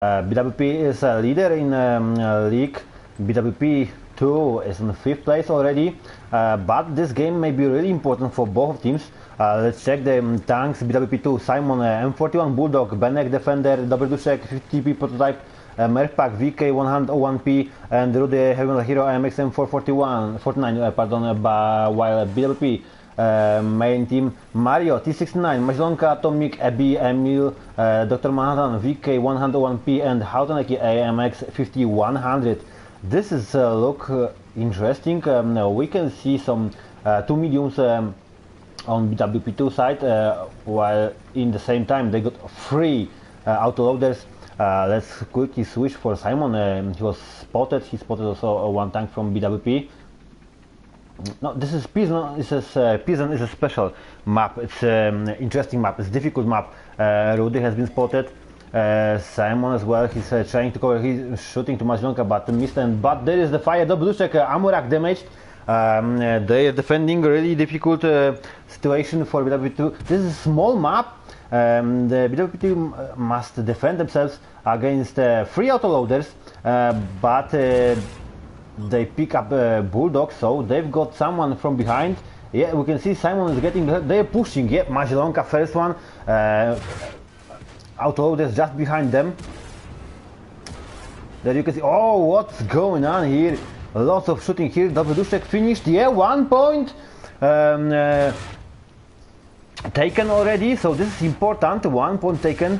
BWP is a leader in league. BWP 2 is in 5th place already, but this game may be really important for both teams. Let's check the tanks. BWP 2, Simon M41 Bulldog, Benek Defender, Dobroduszek 50p prototype, Merpak VK 101p, and Rudy Heavy Hero MX M449, while BWP main team Mario T69, Maźlonka, Atomic, Abby, Emil, Dr. Manhattan, VK 101p, and Hautaneki AMX 5100. This is look interesting. We can see some two mediums on BWP2 side, while in the same time they got free autoloaders. Let's quickly switch for Simon. He was spotted. He spotted also one tank from BWP. No, this is Pison. This is Pison is a special map. It's an interesting map. It's a difficult map. Rudy has been spotted. Simon as well. He's trying to cover. He's shooting to Maźlonka, but missed. But there is the fire. Dobroduszek, Amurak damaged. They are defending a really difficult situation for BWP2. This is a small map. The BWP2 must defend themselves against three autoloaders, but they pick up Bulldog, so they've got someone from behind. Yeah, we can see Simon is getting. They're pushing. Yeah, Maźlonka first one. Autoloaders just behind them. There you can see. Oh, what's going on here? Lots of shooting here. Dobroduszek finished. Yeah, 1 point taken already. So this is important. 1 point taken.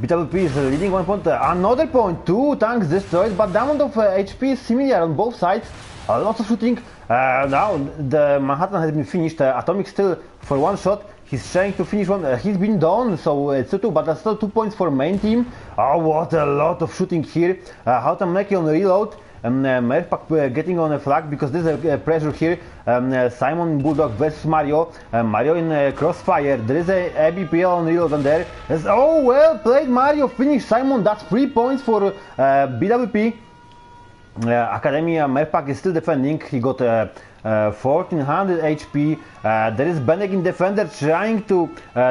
BWP is leading 1 point. Another point. 2 tanks destroyed, but the amount of HP is similar on both sides. Lots of shooting. Now the Manhattan has been finished. Atomic still for one shot. He's trying to finish one. He's been done, so it's 2-2, but that's still 2 points for main team. Oh, what a lot of shooting here. Hautaneki on reload. Merpak getting on a flag because there's a pressure here. Simon Bulldog versus Mario. Mario in crossfire. There is a ABPL on reload on there. Oh, well played, Mario. Finish Simon. That's 3 points for BWP. Academia Merpak is still defending. He got 1400 HP. There is Benek in defender trying to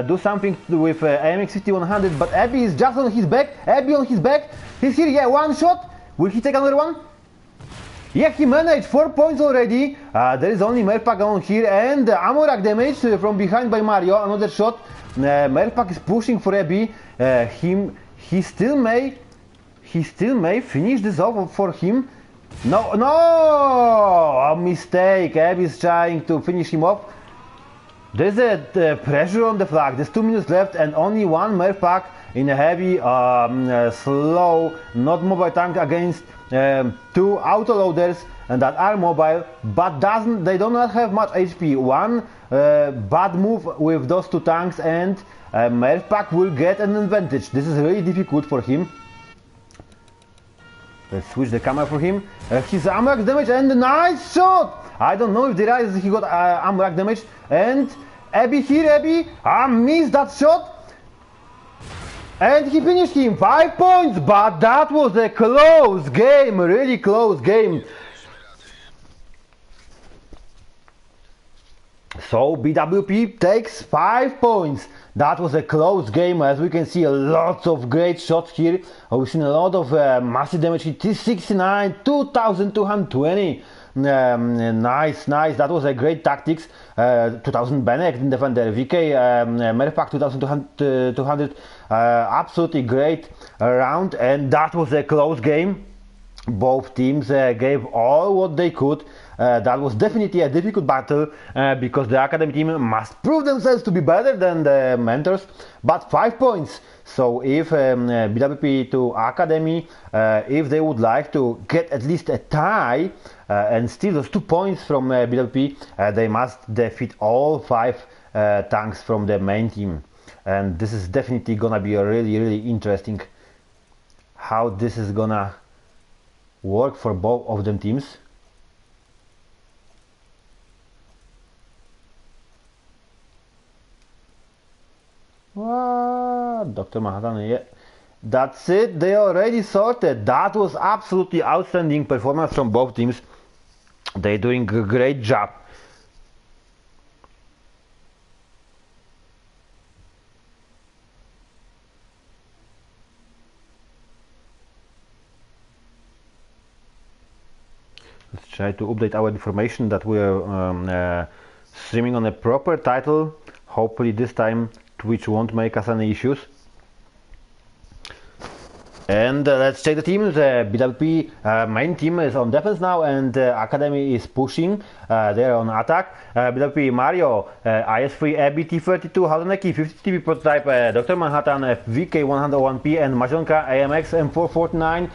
do something with AMX 5100, but Abby is just on his back. Abby on his back. He's here. Yeah, one shot. Will he take another one? Yeah, he managed 4 points already. There is only Merpak on here, and Amorak damage from behind by Mario. Another shot. Merpak is pushing for Abby. He still may finish this off for him. No, a mistake. Abby is trying to finish him off. There's a pressure on the flag. There's 2 minutes left, and only one Merpak in a heavy, slow, not mobile tank against 2 autoloaders and that are mobile, but they do not have much HP. One bad move with those 2 tanks, and Merpak will get an advantage. This is really difficult for him. Let's switch the camera for him. His Amurak damage and a nice shot! I don't know if he got Amurak damage. And Abby here, Abby. Missed that shot. And he finished him. 5 points, but that was a close game, really close game. So BWP takes 5 points. That was a close game. As we can see, lots of great shots here. We've seen a lot of massive damage here. T69, 2220. Nice. That was a great tactics. 2000 Benek in defender. VK Merpak 2200. Absolutely great round, and that was a close game. Both teams gave all what they could. That was definitely a difficult battle because the Academy team must prove themselves to be better than the mentors. But 5 points. So if BWP to Academy, if they would like to get at least a tie and steal those 2 points from BWP, they must defeat all 5 tanks from the main team. And this is definitely gonna be a really interesting how this is gonna work for both of them teams. Dr. Manhattan, yeah. That's it, they already sorted. That was absolutely outstanding performance from both teams. They're doing a great job. Let's try to update our information that we are streaming on a proper title. Hopefully this time Twitch won't make us any issues. And let's check the teams. BWP main team is on defense now, and Academy is pushing. They're on attack. BWP Mario, IS3, ABT32, Hadaneki, 50 TP prototype, Dr. Manhattan, VK101P, and Majonka, AMX, M449.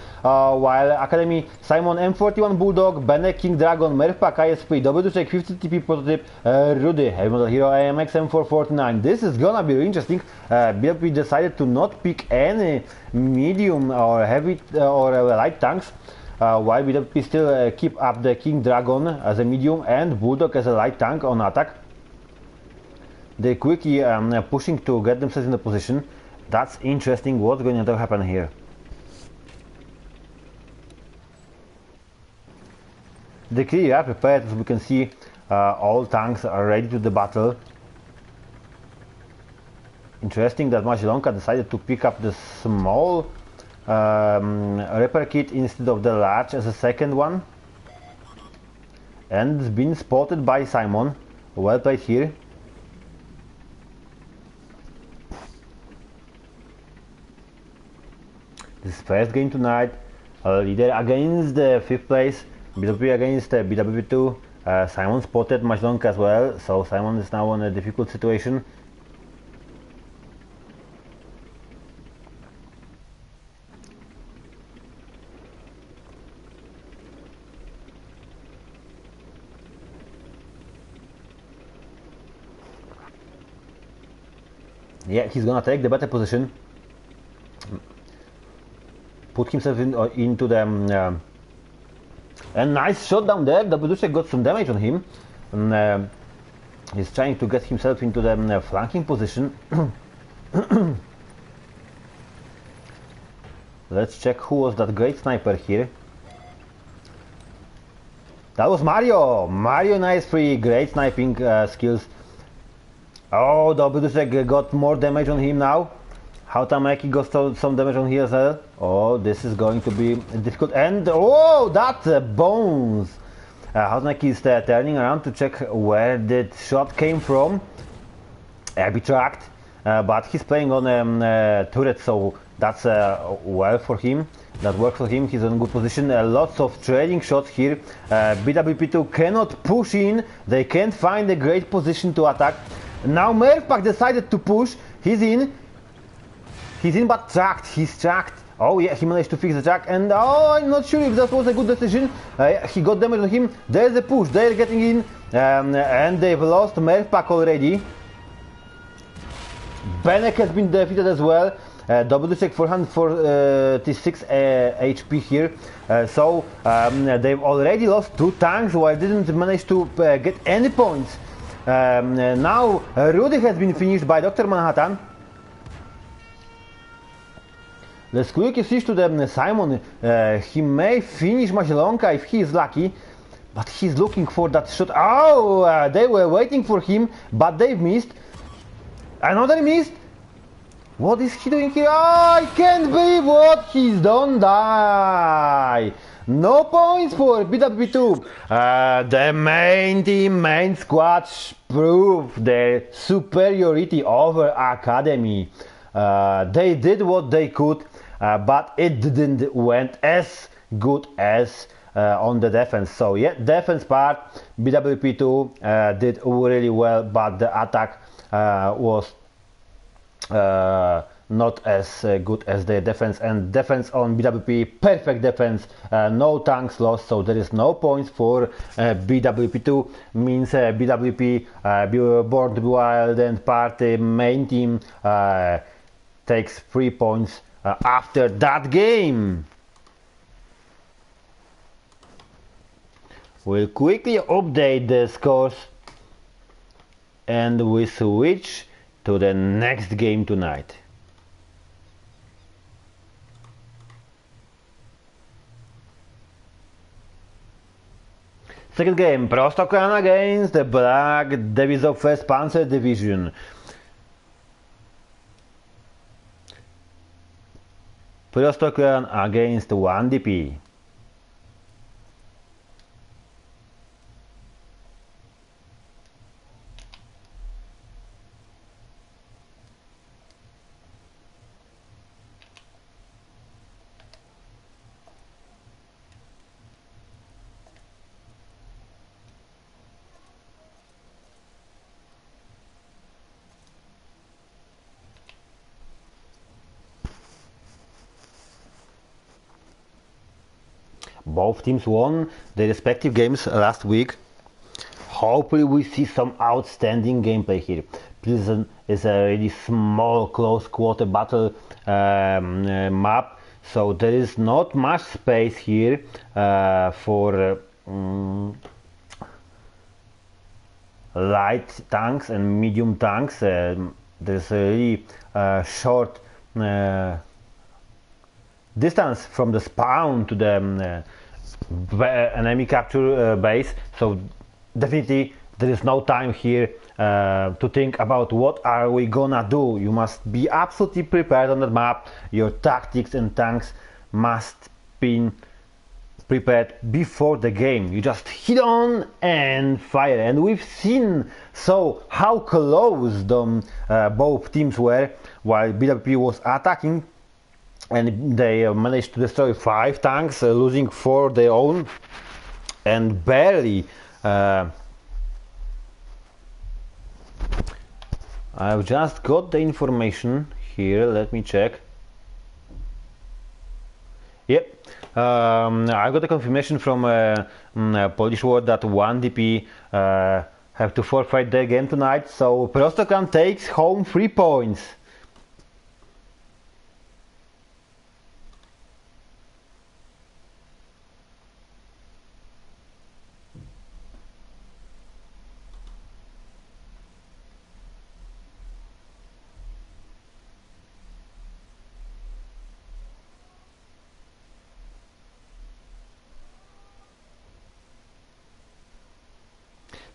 While Academy, Simon, M41 Bulldog, Bene, King Dragon, Merpak, IS3, Dobrodusek, 50 TP prototype, Rudy, Heavy Metal Hero, AMX, M449. This is gonna be interesting. BWP decided to not pick any medium or heavy or light tanks, while BWP still keep up the King Dragon as a medium and Bulldog as a light tank on attack. They quickly pushing to get themselves in the position. That's interesting what's going to happen here. They clearly are prepared, as we can see. All tanks are ready to the battle. Interesting that Magellanka decided to pick up the small repair kit instead of the large as a second one, and it's been spotted by Simon. Well played here. This first game tonight, leader against the 5th place, BWP against BWP2. Simon spotted Magellanka as well, so Simon is now in a difficult situation. Yeah, he's gonna take the better position, put himself into the and nice shot down there. Dobrodusek got some damage on him, and he's trying to get himself into the flanking position. Let's check who was that great sniper here. That was Mario! Mario, nice free, great sniping skills. Oh, Dobrodusek got more damage on him now. Hatameki got some damage on here as well. Oh, this is going to be difficult. And oh, that's bones. Hatameki is turning around to check where that shot came from. Arbitract, but he's playing on turret, so that's well for him. That works for him. He's in a good position. Lots of trading shots here. BWP2 cannot push in. They can't find a great position to attack. Now Merpak decided to push. He's in, but tracked. He's tracked. Oh yeah, he managed to fix the track. And oh, I'm not sure if that was a good decision. He got damage on him. There's a push. They're getting in, and they've lost Merpak already. Benek has been defeated as well. Dobrodusek 446 HP here. So they've already lost 2 tanks, while didn't manage to get any points. Now Rudy has been finished by Dr. Manhattan. Let's quickly switch to the Simon. He may finish Magellanka if he is lucky, but he's looking for that shot. Oh, they were waiting for him, but they've missed. Another missed. What is he doing here? Oh, I can't believe what he's done. Die. No points for BWP2. The main team, main squad proved their superiority over Academy. They did what they could, but it didn't went as good as on the defense. So yeah, defense part, BWP2 did really well, but the attack was not as good as their defense. And defense on BWP, perfect defense, no tanks lost, so there is no points for BWP2. Means BWP, Board Wild and Party main team takes 3 points after that game. We'll quickly update the scores and we switch to the next game tonight. Second game, Prostokyan against the Black Devisov 1st Panzer Division. Prostokyan against 1DP. Both teams won their respective games last week. Hopefully we see some outstanding gameplay here. Prison is a really small close quarter battle map, so there is not much space here for light tanks and medium tanks. There's a really short distance from the spawn to the enemy capture base, so definitely there is no time here to think about what are we gonna do. You must be absolutely prepared on the map. Your tactics and tanks must be prepared before the game. You just hit on and fire, and we've seen how close both teams were while BWP was attacking, and they managed to destroy 5 tanks, losing 4 their own, and barely I've just got the information here, let me check. Yep, I got a confirmation from Polish Word that 1DP have to forfeit their game tonight, so Prostokan takes home 3 points.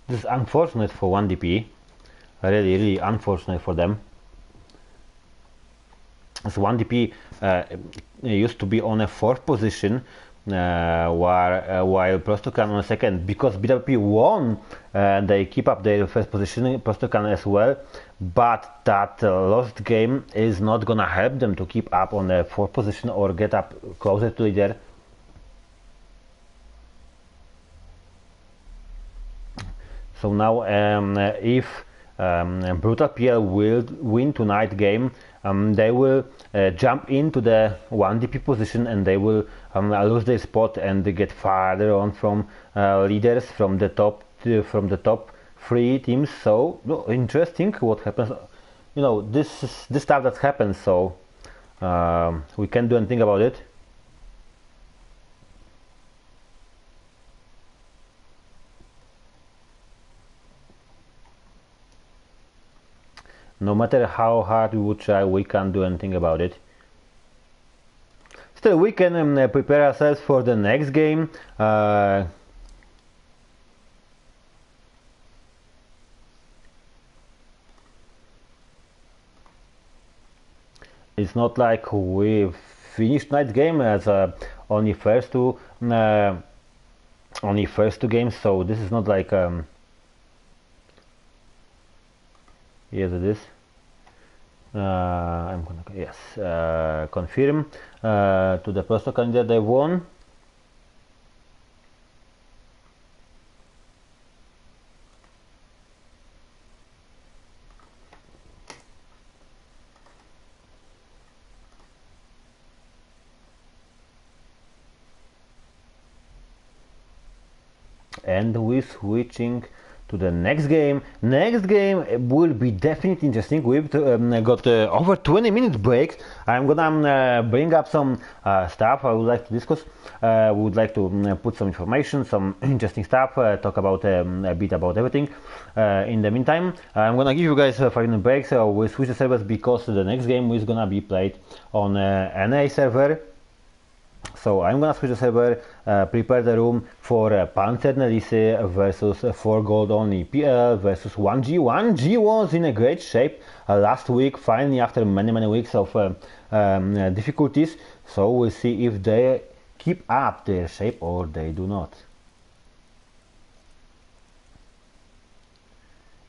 This is unfortunate for 1DP, really unfortunate for them. As 1DP used to be on a 4th position, while Prostokan on a 2nd, because BWP won, they keep up their 1st position, Prostokan as well, but that lost game is not gonna help them to keep up on the 4th position or get up closer to leader. So now if Brutal PL will win tonight game, they will jump into the 1DP position, and they will lose their spot and they get farther on from leaders from the top 3 teams. So interesting what happens. You know, this stuff that happens, so we can't do anything about it. No matter how hard we would try, we can't do anything about it. Still, we can prepare ourselves for the next game. It's not like we've finished night's game, as only first two games. So this is not like yes, it is. I'm gonna confirm to the Prosto candidate they won. And we're switching to the next game. Next game will be definitely interesting. We've got over 20 minutes break. I'm gonna bring up some stuff I would like to discuss. We would like to put some information, some interesting stuff, talk about a bit about everything. In the meantime, I'm gonna give you guys a 5-minute break, so we'll switch the servers because the next game is gonna be played on NA server. So I'm gonna switch the server, prepare the room for Panzer Nelise versus 4 gold only PL versus 1G. 1G was in a great shape last week, finally after many weeks of difficulties. So we'll see if they keep up their shape or they do not.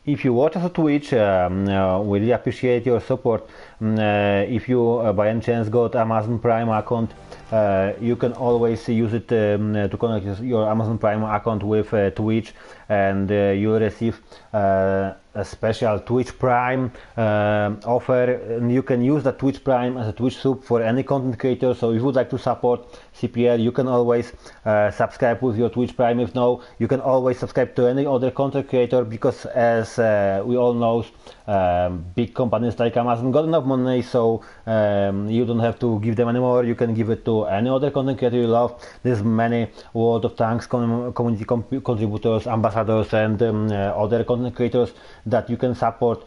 If you watch us on Twitch, we really appreciate your support. If you by any chance got Amazon Prime account, you can always use it to connect your Amazon Prime account with Twitch, and you'll receive a special Twitch Prime offer, and you can use the Twitch Prime as a Twitch sub for any content creator. So if you would like to support CPL, you can always subscribe with your Twitch Prime. If no, you can always subscribe to any other content creator, because as we all know, big companies like Amazon got enough money, so you don't have to give them anymore. You can give it to any other content creator you love. There's many World of Tanks community contributors, ambassadors, and other content creators that you can support.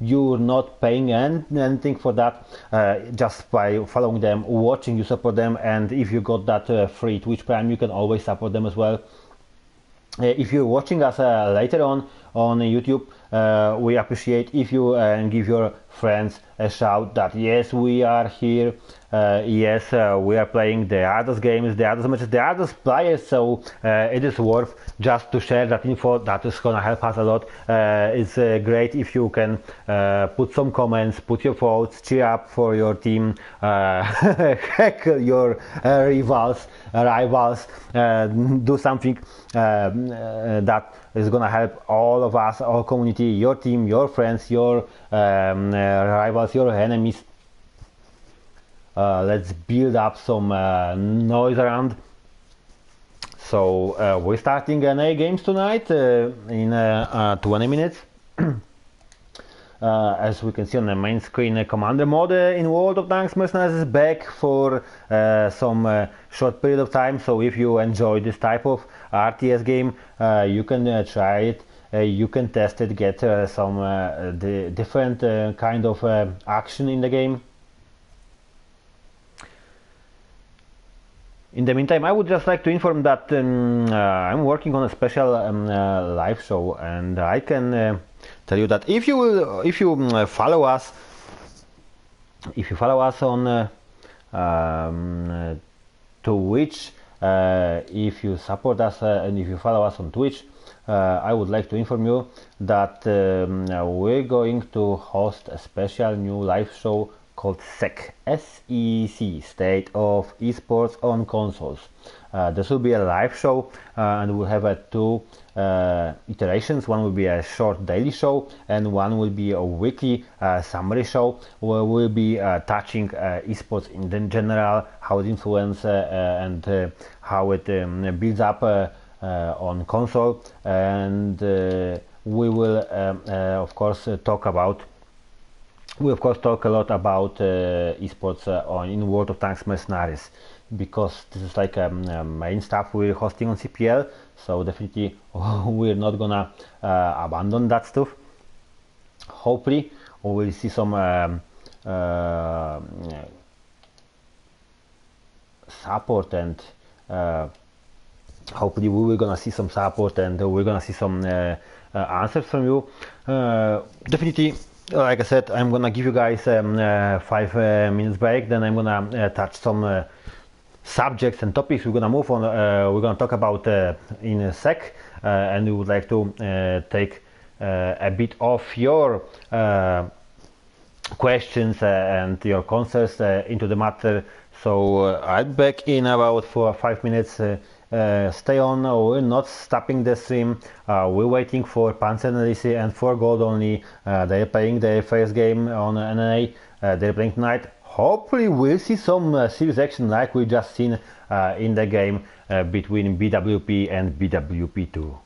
You're not paying anything for that, just by following them, watching, you support them. And if you got that free Twitch Prime, you can always support them as well. If you're watching us later on YouTube, we appreciate if you give your friends a shout that yes, we are here, yes, we are playing the others games, the others matches, the others players, so it is worth just to share that info. That is gonna help us a lot. It's great if you can put some comments, put your thoughts, cheer up for your team, heck your rivals, do something that is gonna help all of us, our community, your team, your friends, your rivals, your enemies. Let's build up some noise around. So we're starting NA games tonight in 20 minutes. As we can see on the main screen, Commander mode in World of Tanks Mercenaries is back for some short period of time. So if you enjoy this type of RTS game, you can try it. You can test it, get some the different kind of action in the game. In the meantime, I would just like to inform that I'm working on a special live show, and I can tell you that if you follow us on Twitch, if you support us and if you follow us on Twitch, I would like to inform you that we're going to host a special new live show called SEC, S-E-C, State of Esports on Consoles. This will be a live show, and we'll have two iterations. One will be a short daily show, and one will be a weekly summary show, where we'll be touching esports in general, how it influences and how it builds up on console. And we will of course talk a lot about esports in World of Tanks Mercenaries, because this is like main stuff we're hosting on CPL. So definitely we're not gonna abandon that stuff. Hopefully we will see some support, and hopefully we will gonna see some support, and we're gonna see some answers from you. Definitely, like I said, I'm gonna give you guys 5 minutes break, then I'm gonna touch some subjects and topics we're gonna move on. We're gonna talk about in a sec, and we would like to take a bit of your questions and your concerns into the matter. So I'll be back in about 4 or 5 minutes. Stay on, we're not stopping the stream. We're waiting for Panzer and Elise and for Gold only. They're playing their first game on NA. They're playing tonight. Hopefully we'll see some serious action like we just seen in the game between BWP and BWP2.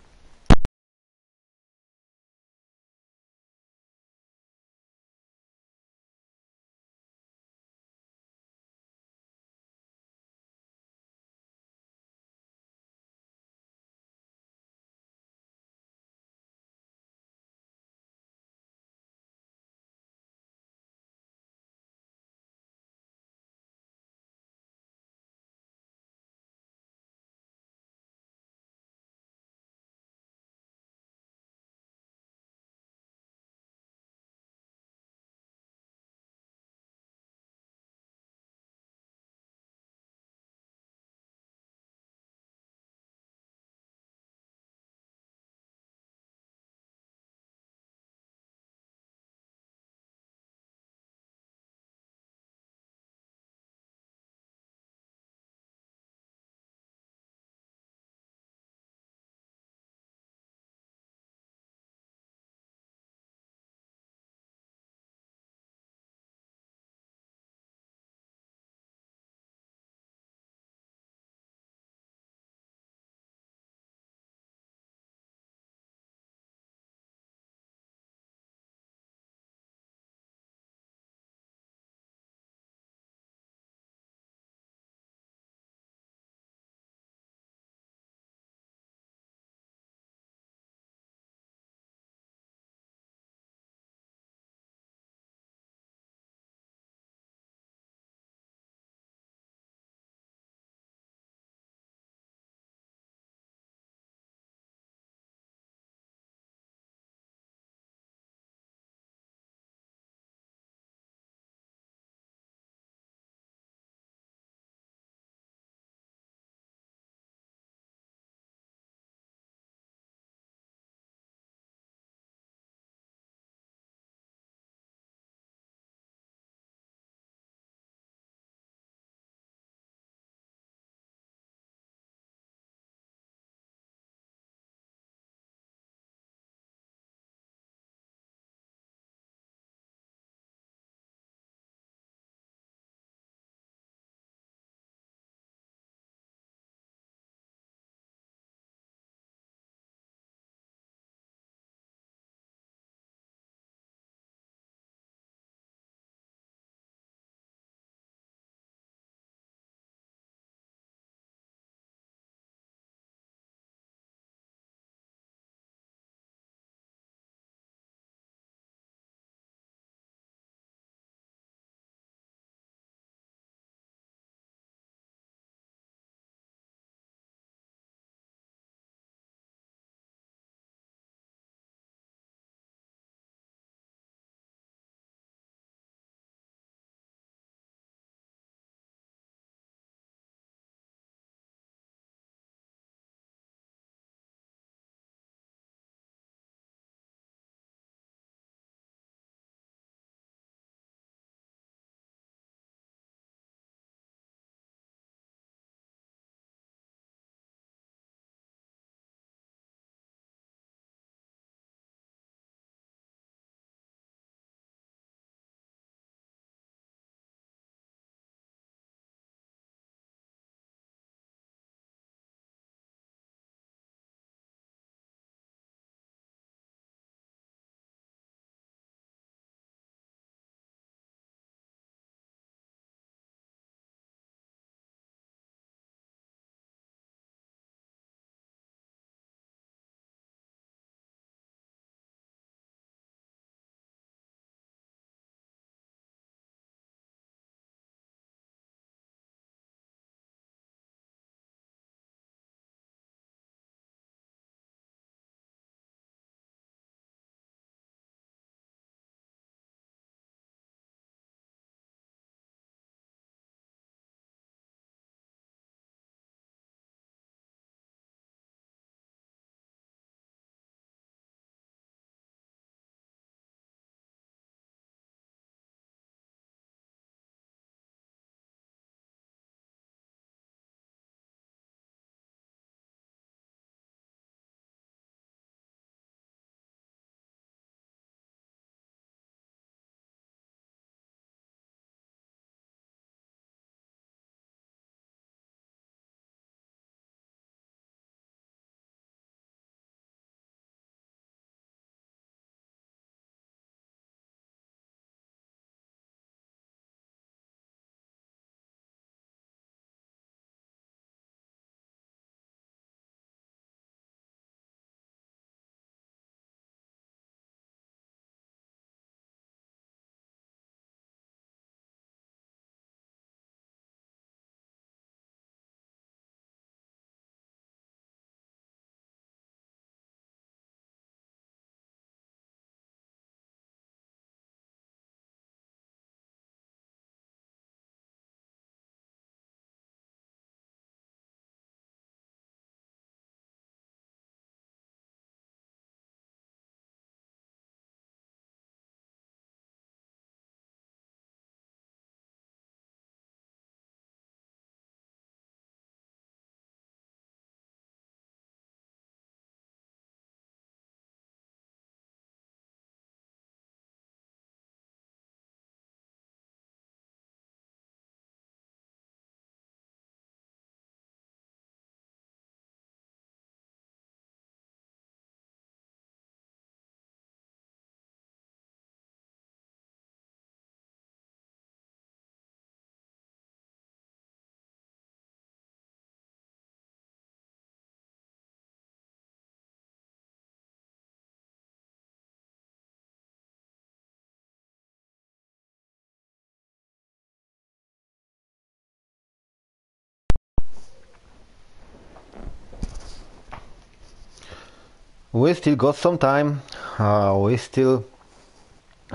We still got some time. We still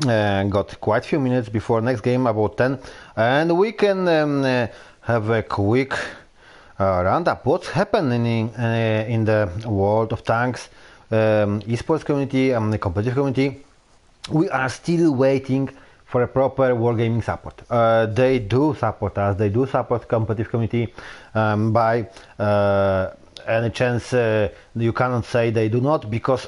got quite a few minutes before next game, about 10, and we can have a quick roundup. What's happening in the world of tanks, esports community, the competitive community. We are still waiting for a proper wargaming support. They do support us. They do support competitive community by any chance. You cannot say they do not, because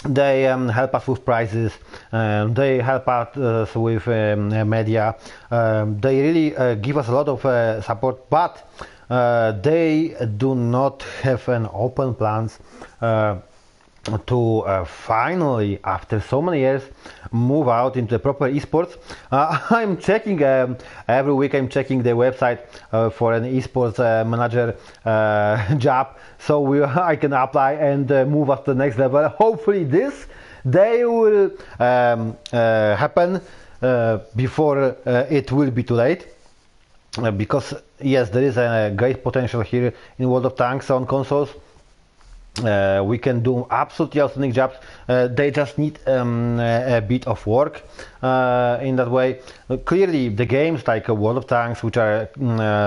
they help us with prizes, they help us with media, they really give us a lot of support, but they do not have an open plans to finally, after so many years, move out into the proper esports. I'm checking every week. I'm checking the website for an esports manager job, so I can apply and move up to the next level. Hopefully, this day will happen before it will be too late. Because yes, there is a great potential here in World of Tanks on consoles. We can do absolutely outstanding jobs. They just need a bit of work in that way. Clearly, the games like World of Tanks, which are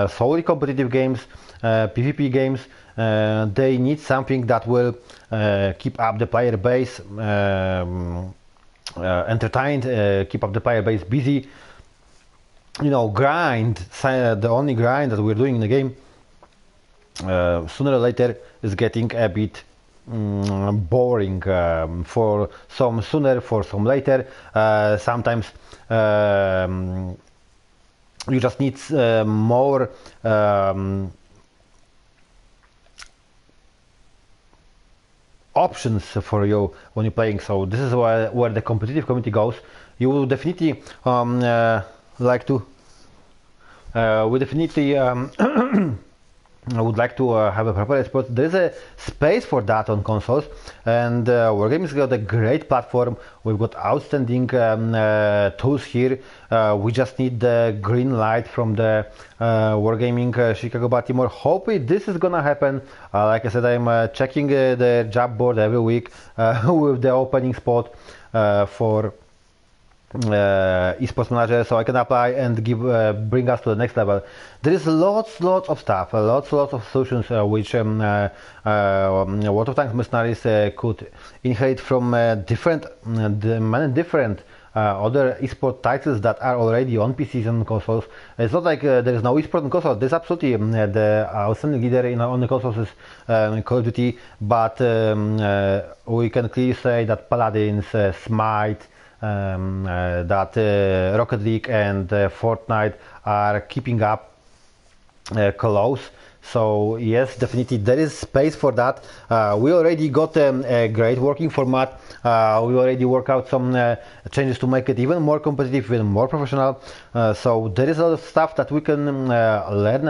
solely competitive games, PvP games, they need something that will keep up the player base entertained, keep up the player base busy. You know, grind. The only grind that we're doing in the game, sooner or later, is getting a bit boring, for some sooner, for some later. Sometimes you just need more options for you when you're playing. So this is where the competitive community goes. You will definitely like to we definitely I would like to have a proper esport. There is a space for that on consoles, and Wargaming's got a great platform. We've got outstanding tools here. We just need the green light from the Wargaming Chicago Baltimore. Hopefully this is gonna happen. Like I said, I'm checking the job board every week with the opening spot for esports manager, so I can apply and bring us to the next level. There is lots of stuff, lots of solutions which World of Tanks mercenaries could inherit from many different other esport titles that are already on PCs and consoles. It's not like there is no esport on consoles. There's absolutely the outstanding leader on the consoles is Call of Duty, but we can clearly say that Paladins, Smite, that Rocket League and Fortnite are keeping up close. So yes, definitely there is space for that. We already got a great working format. We already worked out some changes to make it even more competitive, even more professional. So there is a lot of stuff that we can learn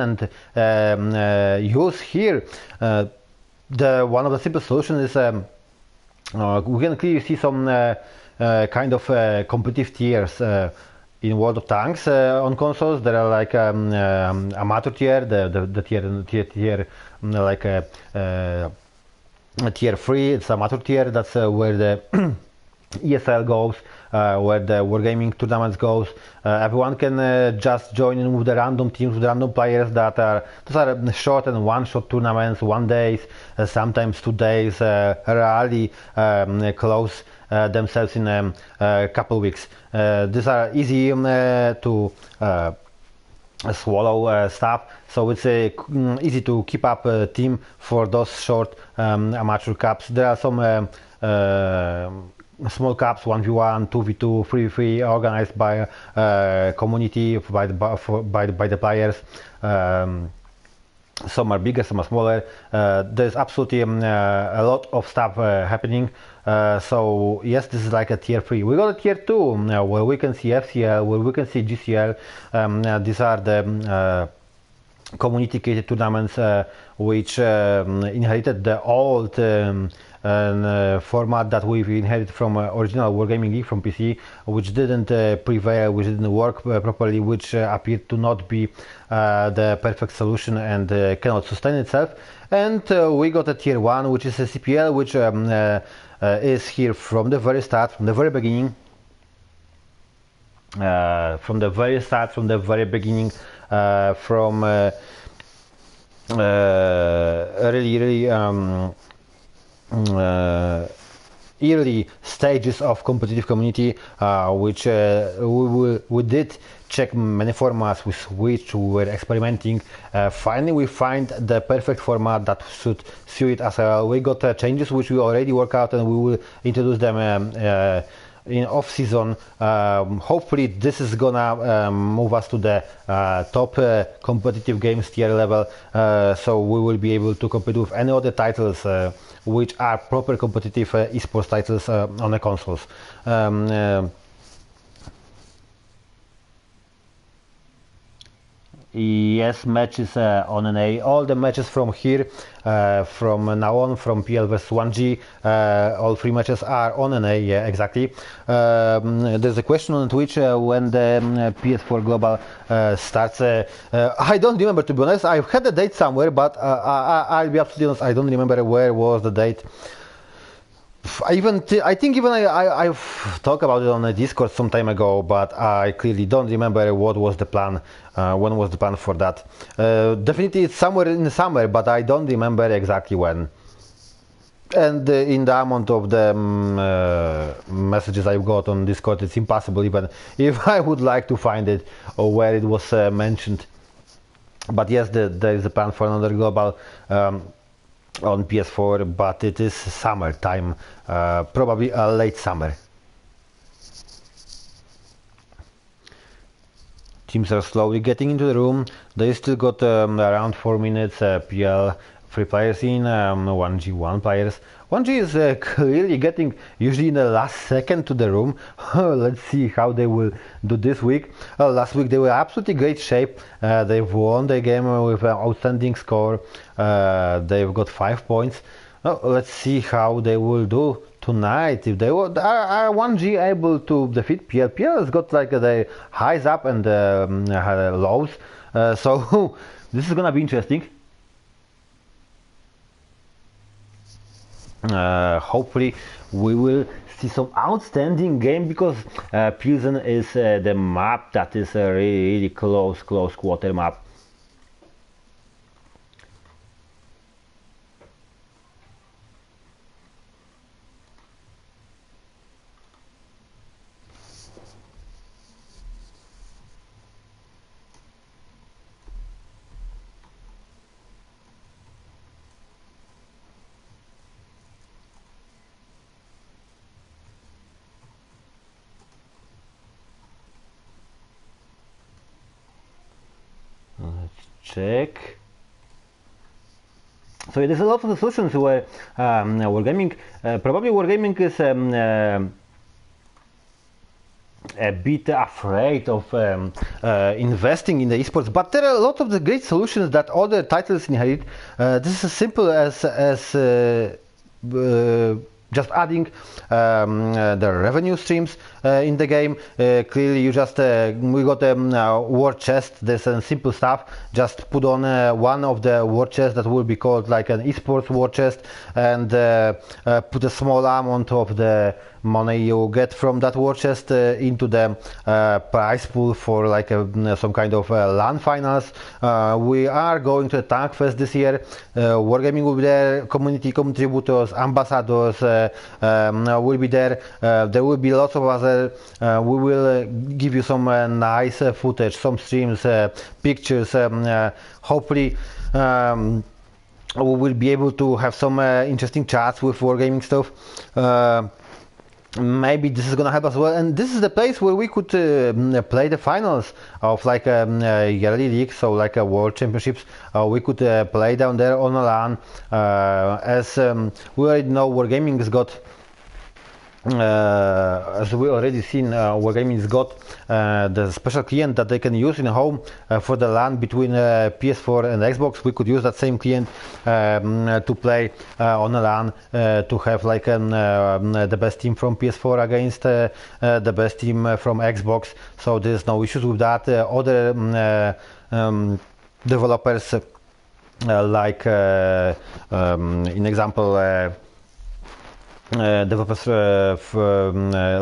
and use here. One of the simple solutions is we can clearly see some kind of competitive tiers in World of Tanks on consoles. There are like amateur tier, the tier like tier 3. It's amateur tier. That's where the ESL goes, where the Wargaming tournaments goes. Everyone can just join in with the random teams, with random players. Those are short and one-shot tournaments, 1 day, sometimes 2 days, rarely close themselves in a couple weeks. These are easy to swallow stuff, so it's easy to keep up a team for those short amateur cups. There are some small cups, 1v1, 2v2, 3v3, organized by community, by the players. Some are bigger, some are smaller. There's absolutely a lot of stuff happening. So yes, this is like a tier 3. We got a tier 2 where we can see FCL, where we can see GCL. These are the community-created tournaments which inherited the old format that we've inherited from original Wargaming League from PC, which didn't prevail, which didn't work properly, which appeared to not be the perfect solution and cannot sustain itself. And we got a tier 1, which is a CPL, which is here from the very start, from the very beginning. From the very start, from the very beginning, from really early stages of competitive community, which we did check many formats with which we were experimenting. Finally we find the perfect format that should suit us. We got changes which we already work out, and we will introduce them in off-season. Hopefully this is gonna move us to the top competitive games tier level, so we will be able to compete with any other titles which are proper competitive esports titles on the consoles. Yes, matches on NA. All the matches from here, from now on, from PL vs 1G, all 3 matches are on NA. Yeah, exactly. There's a question on Twitch when the PS4 Global starts. I don't remember, to be honest. I've had the date somewhere, but I'll be absolutely honest, I don't remember where was the date. I've talked about it on the Discord some time ago, but I clearly don't remember what was the plan, when was the plan for that. Definitely it's somewhere in the summer, but I don't remember exactly when. And in the amount of the messages I've got on Discord, it's impossible even if I would like to find it or where it was mentioned. But yes, there is a plan for another global on PS4, but it is summertime, probably a late summer. Teams are slowly getting into the room. They still got around 4 minutes. PL 3 players in, 1G 1 players. 1G is clearly getting usually in the last second to the room. Let's see how they will do this week. Last week they were absolutely great shape. They've won the game with an outstanding score. They've got 5 points. Let's see how they will do tonight. If they are 1G able to defeat PL. PL has got like the highs up and lows. So this is gonna be interesting. Hopefully we will see some outstanding game, because Pilsen is the map that is a really close quarter map. Check. So there's a lot of solutions where Wargaming, probably Wargaming is a bit afraid of investing in the esports, but there are a lot of the great solutions that other titles inherit. This is as simple as just adding the revenue streams in the game. Clearly you just we got a war chest. There's some simple stuff. Just put on one of the war chests that will be called like an esports war chest, and put a small amount of the money you get from that war chest into the prize pool for like some kind of LAN finals. We are going to a Tank Fest this year. Wargaming will be there, community contributors, ambassadors will be there. There will be lots of other, we will give you some nice footage, some streams, pictures. Hopefully we will be able to have some interesting chats with Wargaming stuff. Maybe this is gonna help as well, and this is the place where we could play the finals of like a yearly league, so like a world championships. We could play down there on a LAN, as we already know Wargaming has got as we already seen, Wargaming's got the special client that they can use in home for the LAN between PS4 and Xbox. We could use that same client to play on a LAN to have like the best team from PS4 against the best team from Xbox. So there's no issues with that. Other developers like in example developers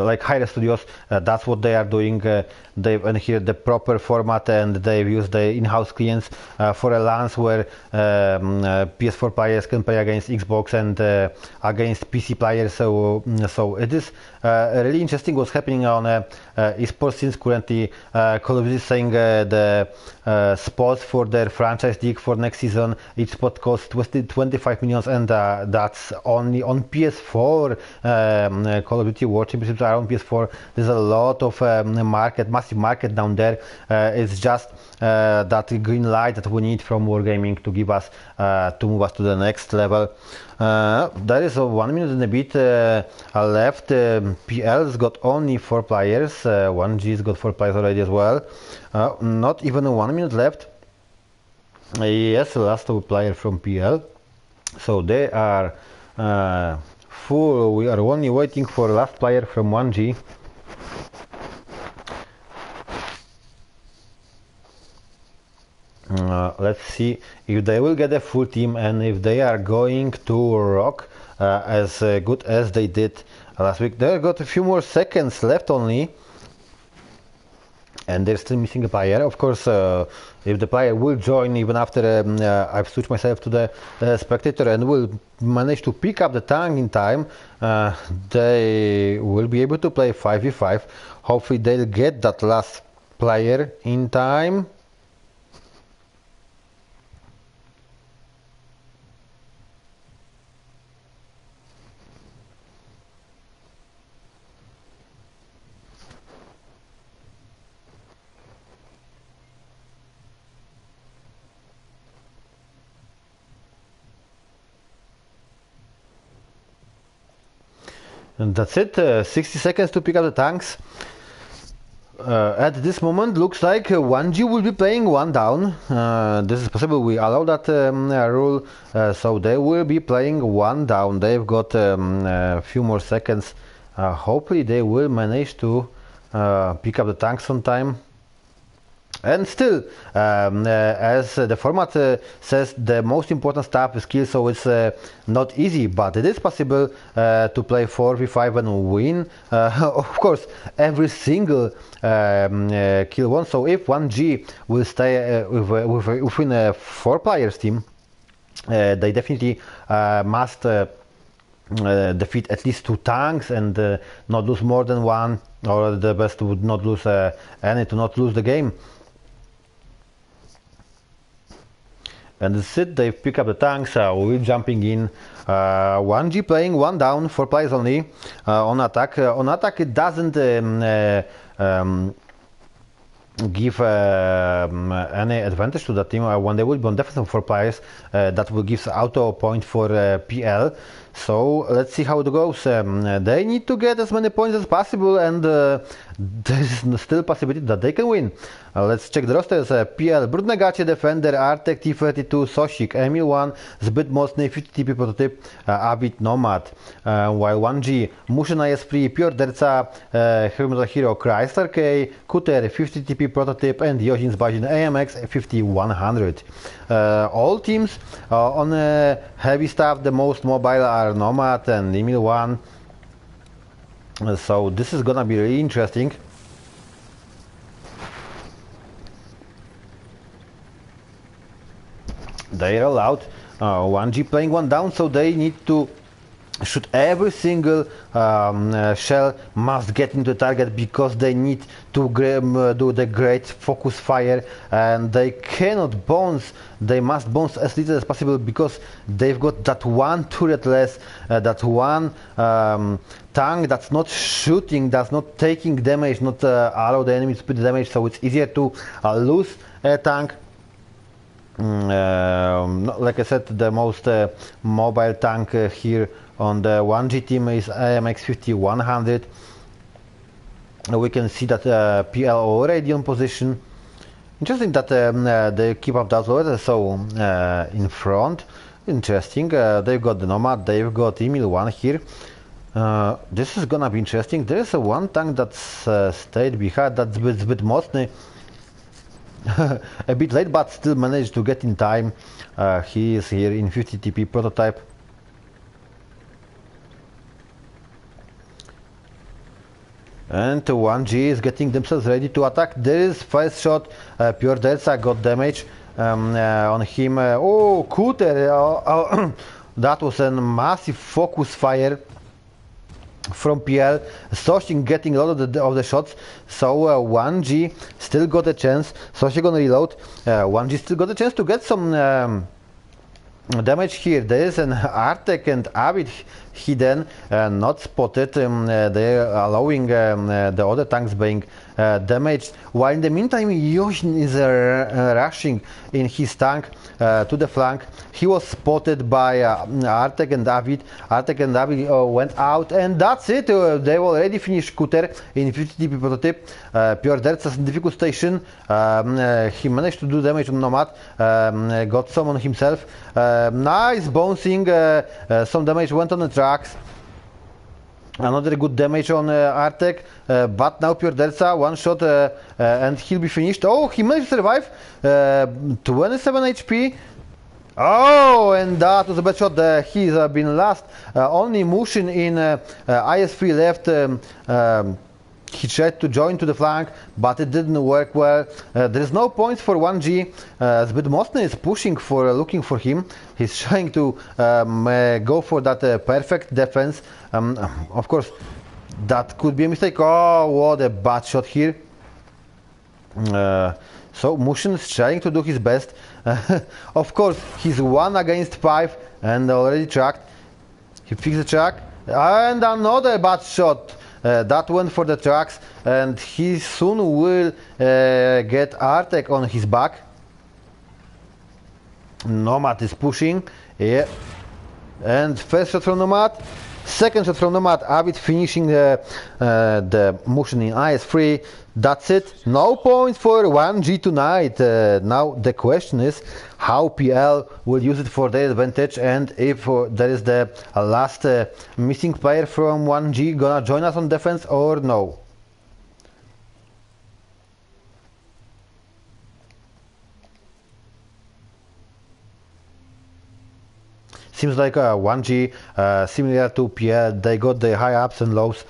like Hire Studios, that's what they are doing. They've enhanced the proper format and they've used the in-house clients for a LANs where PS4 players can play against Xbox and against PC players. So it is really interesting what's happening on esports since currently Call of Duty is saying the spots for their franchise league for next season, each spot costs 25 million, and that's only on PS4. Call of Duty World Championships are on PS4. There's a lot of massive market down there. It's just that green light that we need from Wargaming to give us to move us to the next level. There is 1 minute and a bit left. PL's got only 4 players. 1G's got 4 players already as well. Not even 1 minute left. Yes, last player from PL. So they are full. We are only waiting for last player from 1G. Let's see if they will get a full team and if they are going to rock as good as they did last week. They've got a few more seconds left only, and they're still missing a player. Of course, if the player will join even after I've switched myself to the spectator and will manage to pick up the tank in time, they will be able to play 5v5. Hopefully they'll get that last player in time. And that's it, 60 seconds to pick up the tanks. At this moment, looks like 1G will be playing 1 down. This is possible, we allow that rule, so they will be playing 1 down. They've got a few more seconds. Hopefully they will manage to pick up the tanks on time. And still, as the format says, the most important stuff is kill, so it's not easy, but it is possible to play 4v5 and win. Of course, every single kill won, so if 1G will stay within a 4 players team, they definitely must defeat at least 2 tanks and not lose more than 1, or the best would not lose any to not lose the game. And that's it, they pick up the tanks, we're jumping in. 1G playing 1 down, 4 players only on attack. On attack it doesn't give any advantage to the team when they will be on defense 4 players. That will give auto point for PL. So let's see how it goes. They need to get as many points as possible, and there is still a possibility that they can win. Let's check the rosters. PL, Brudnegacie, Defender, Artek, T32, Sosik, Emil 1, Zbyt Mocny, 50 TP Prototyp, Avid, Nomad. While 1G, Mushina S3, Pure Derca, Hero, Chrysler K, Kuter, 50 TP Prototyp, and Yosin Zbazin AMX 5100. All teams on heavy stuff, the most mobile are Nomad and Emil 1. So this is gonna be really interesting. They are allowed 1G playing 1 down, so they need to shoot every single shell must get into the target, because they need to do the great focus fire, and they cannot bounce. They must bounce as little as possible, because they've got that 1 turret less, that 1 tank that's not shooting, that's not taking damage, not allow the enemy to put the damage, so it's easier to lose a tank. like I said, the most mobile tank here on the 1G team is AMX-5100. We can see that PL already on position. Interesting that they keep up that order so in front. Interesting. They've got the Nomad, they've got Emil 1 here. This is gonna be interesting. There is one tank that's stayed behind, that's a bit mocny. A bit late, but still managed to get in time. He is here in 50 TP prototype. And 1G is getting themselves ready to attack. There is first shot. Pure Delta got damage on him. Oh, Cooter! That was a massive focus fire from PL. Soshin getting a lot of the shots. So 1G still got a chance. Soshin gonna reload. 1G still got a chance to get some damage here. There is an Artek and Avid hidden, not spotted. They're allowing the other tanks being damaged, while in the meantime Yoshin is rushing in his tank to the flank. He was spotted by Artek and Avid. Artek and Avid went out, and that's it. They've already finished Kuter in 50 TP prototype. Pure Dertz in difficult station. He managed to do damage on Nomad, got some on himself. Nice bouncing, some damage went on the tracks. Another good damage on Artek, but now Pure Delta, one shot and he'll be finished. Oh, he managed to survive. 27 HP. Oh, and that was a bad shot. He's been last. Only Mushin in IS3 left. He tried to join to the flank, but it didn't work well. There is no points for 1G. Zbytmocny is pushing for, looking for him. He's trying to go for that perfect defense. Of course, that could be a mistake. Oh, what a bad shot here. So Mushin is trying to do his best. Of course, he's 1 against 5 and already tracked. He fixed the track. And another bad shot. That went for the tracks, and he soon will get Artek on his back. Nomad is pushing, yeah. And first shot from Nomad, second shot from Nomad. Avid finishing the motion in IS3. That's it. No points for 1G tonight. Now the question is how PL will use it for their advantage, and if there is the last missing player from 1G gonna join us on defense or no. Seems like 1G, similar to PL, they got the high ups and lows.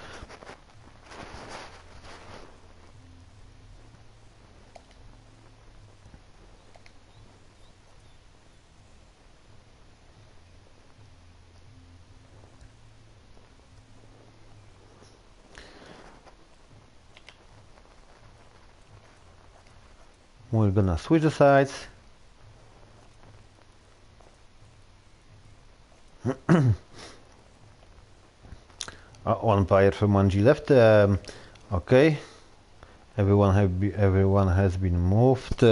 We're gonna switch the sides. One player from 1G left. Okay, everyone has been moved.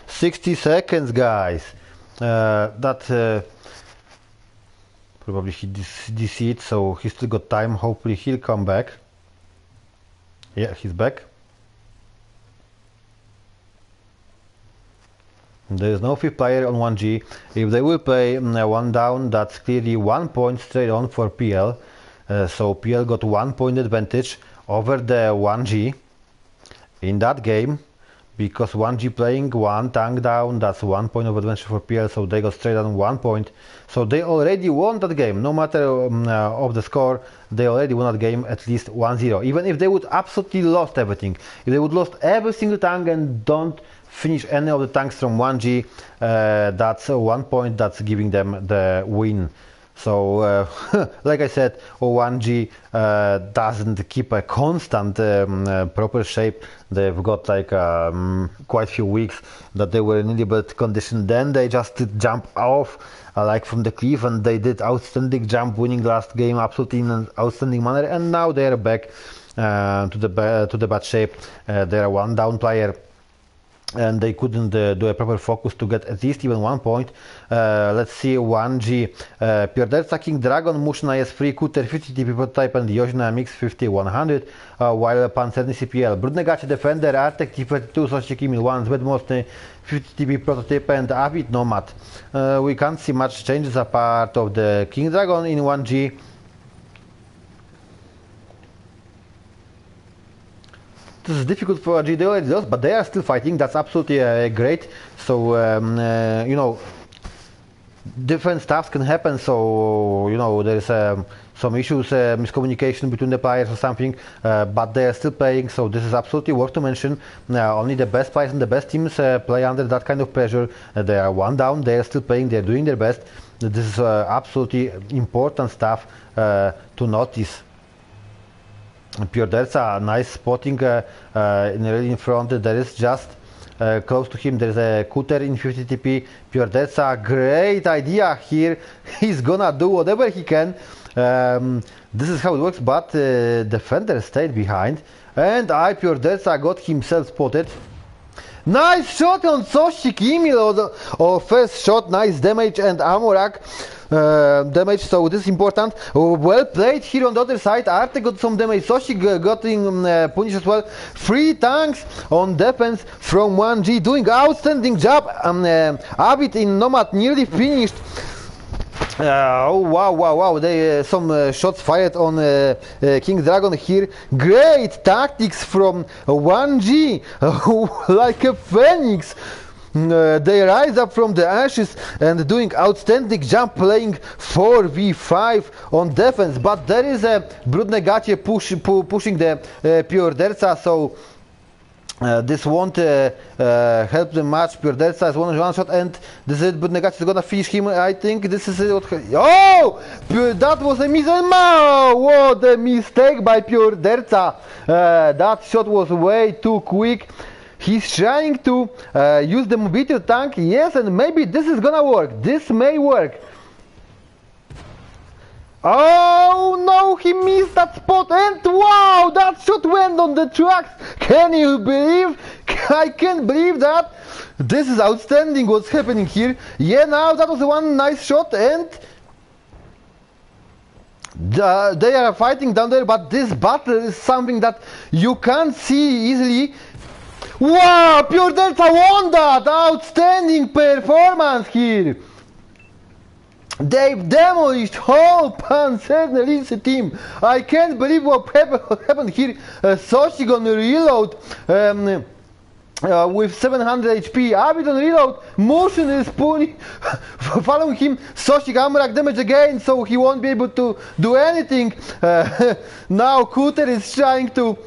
60 seconds, guys. That probably he DC'd, so he's still got time. Hopefully he'll come back. Yeah, he's back. There is no fifth player on 1G. If they will play one down, that's clearly 1 point straight on for PL. So PL got 1 point advantage over the 1G in that game, because 1G playing one tank down, that's 1 point of advantage for PL, so they got straight on 1 point. So they already won that game, no matter of the score, they already won that game at least 1-0. Even if they would absolutely lost everything, if they would lost every single tank and don't finish any of the tanks from 1G, that's 1 point, that's giving them the win. So like I said, 1G doesn't keep a constant proper shape. They've got like quite few weeks that they were in really bad condition, then they just jump off like from the cliff, and they did outstanding jump, winning last game absolutely in an outstanding manner, and now they're back to the bad shape. They're one down player. and they couldn't do a proper focus to get at least even 1 point. Let's see 1G. Pioderca King Dragon, Mushna S3, Kuter 50 TP prototype and Yoshina MX 50 100, while Pancerny CPL. Brudnegacie Defender, Artek T32, Soście Kimil 1, Zvedmostny 50 TP prototype and Avid Nomad. We can't see much changes apart of the King Dragon in 1G. This is difficult for G, they already lost, but they are still fighting. That's absolutely great. So, you know, different stuff can happen. So, you know, there's some issues, miscommunication between the players or something, but they are still playing. So this is absolutely worth to mention. Only the best players and the best teams play under that kind of pressure. They are one down, they are still playing, they're doing their best. This is absolutely important stuff to notice. Pioderca, nice spotting really in front. There is just close to him, there's a Kuter in 50 TP. Pioderca, great idea here. He's gonna do whatever he can. This is how it works, but defender stayed behind. And Pioderca got himself spotted. Nice shot on Sościk Emil, or first shot, nice damage and Amorak. Damage, so this is important. Well played here on the other side. Arte got some damage, Sościk got punished as well. 3 tanks on defense from 1G, doing outstanding job. Avid in Nomad nearly finished. Oh wow, they some shots fired on King Dragon here. Great tactics from 1G, like a phoenix. They rise up from the ashes and doing outstanding jump, playing 4v5 on defense, but there is a Brudnegacie pushing the Pioderca, so this won't help them much. Pioderca is one shot, and this is Brudnegacie is gonna finish him. I think this is what. Oh, that was a miss. What a mistake by Pioderca. That shot was way too quick. He's trying to use the mobility tank, yes, and maybe this is gonna work. This may work. Oh no, he missed that spot, and wow, that shot went on the tracks. Can you believe? I can't believe that. This is outstanding what's happening here. Yeah, now that was one nice shot, and they are fighting down there, but this battle is something that you can't see easily. Wow, Pioderca won that! Outstanding performance here! They've demolished whole Pancerny team. I can't believe what happened here. Sościk on reload with 700 HP. Avid on reload. Motion is pulling, following him. Sościk Amorak damage again, so he won't be able to do anything. Now Kuter is trying to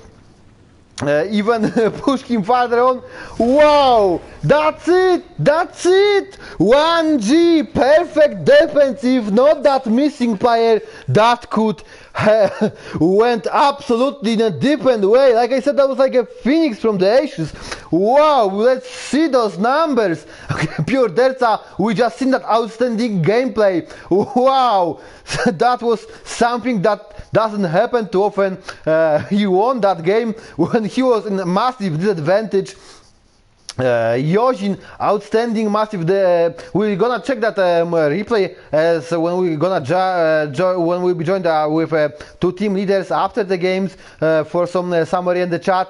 even push him farther on. Wow, that's it, 1G, perfect defense. If not that missing player, that could went absolutely in a different way. Like I said, that was like a phoenix from the ashes. Wow, let's see those numbers. Pioderca, we just seen that outstanding gameplay. Wow, that was something that doesn't happen too often. He won that game when he was in a massive disadvantage. Yosin, outstanding, massive. We're gonna check that replay as when we're gonna when we'll be joined with 2 team leaders after the games for some summary in the chat.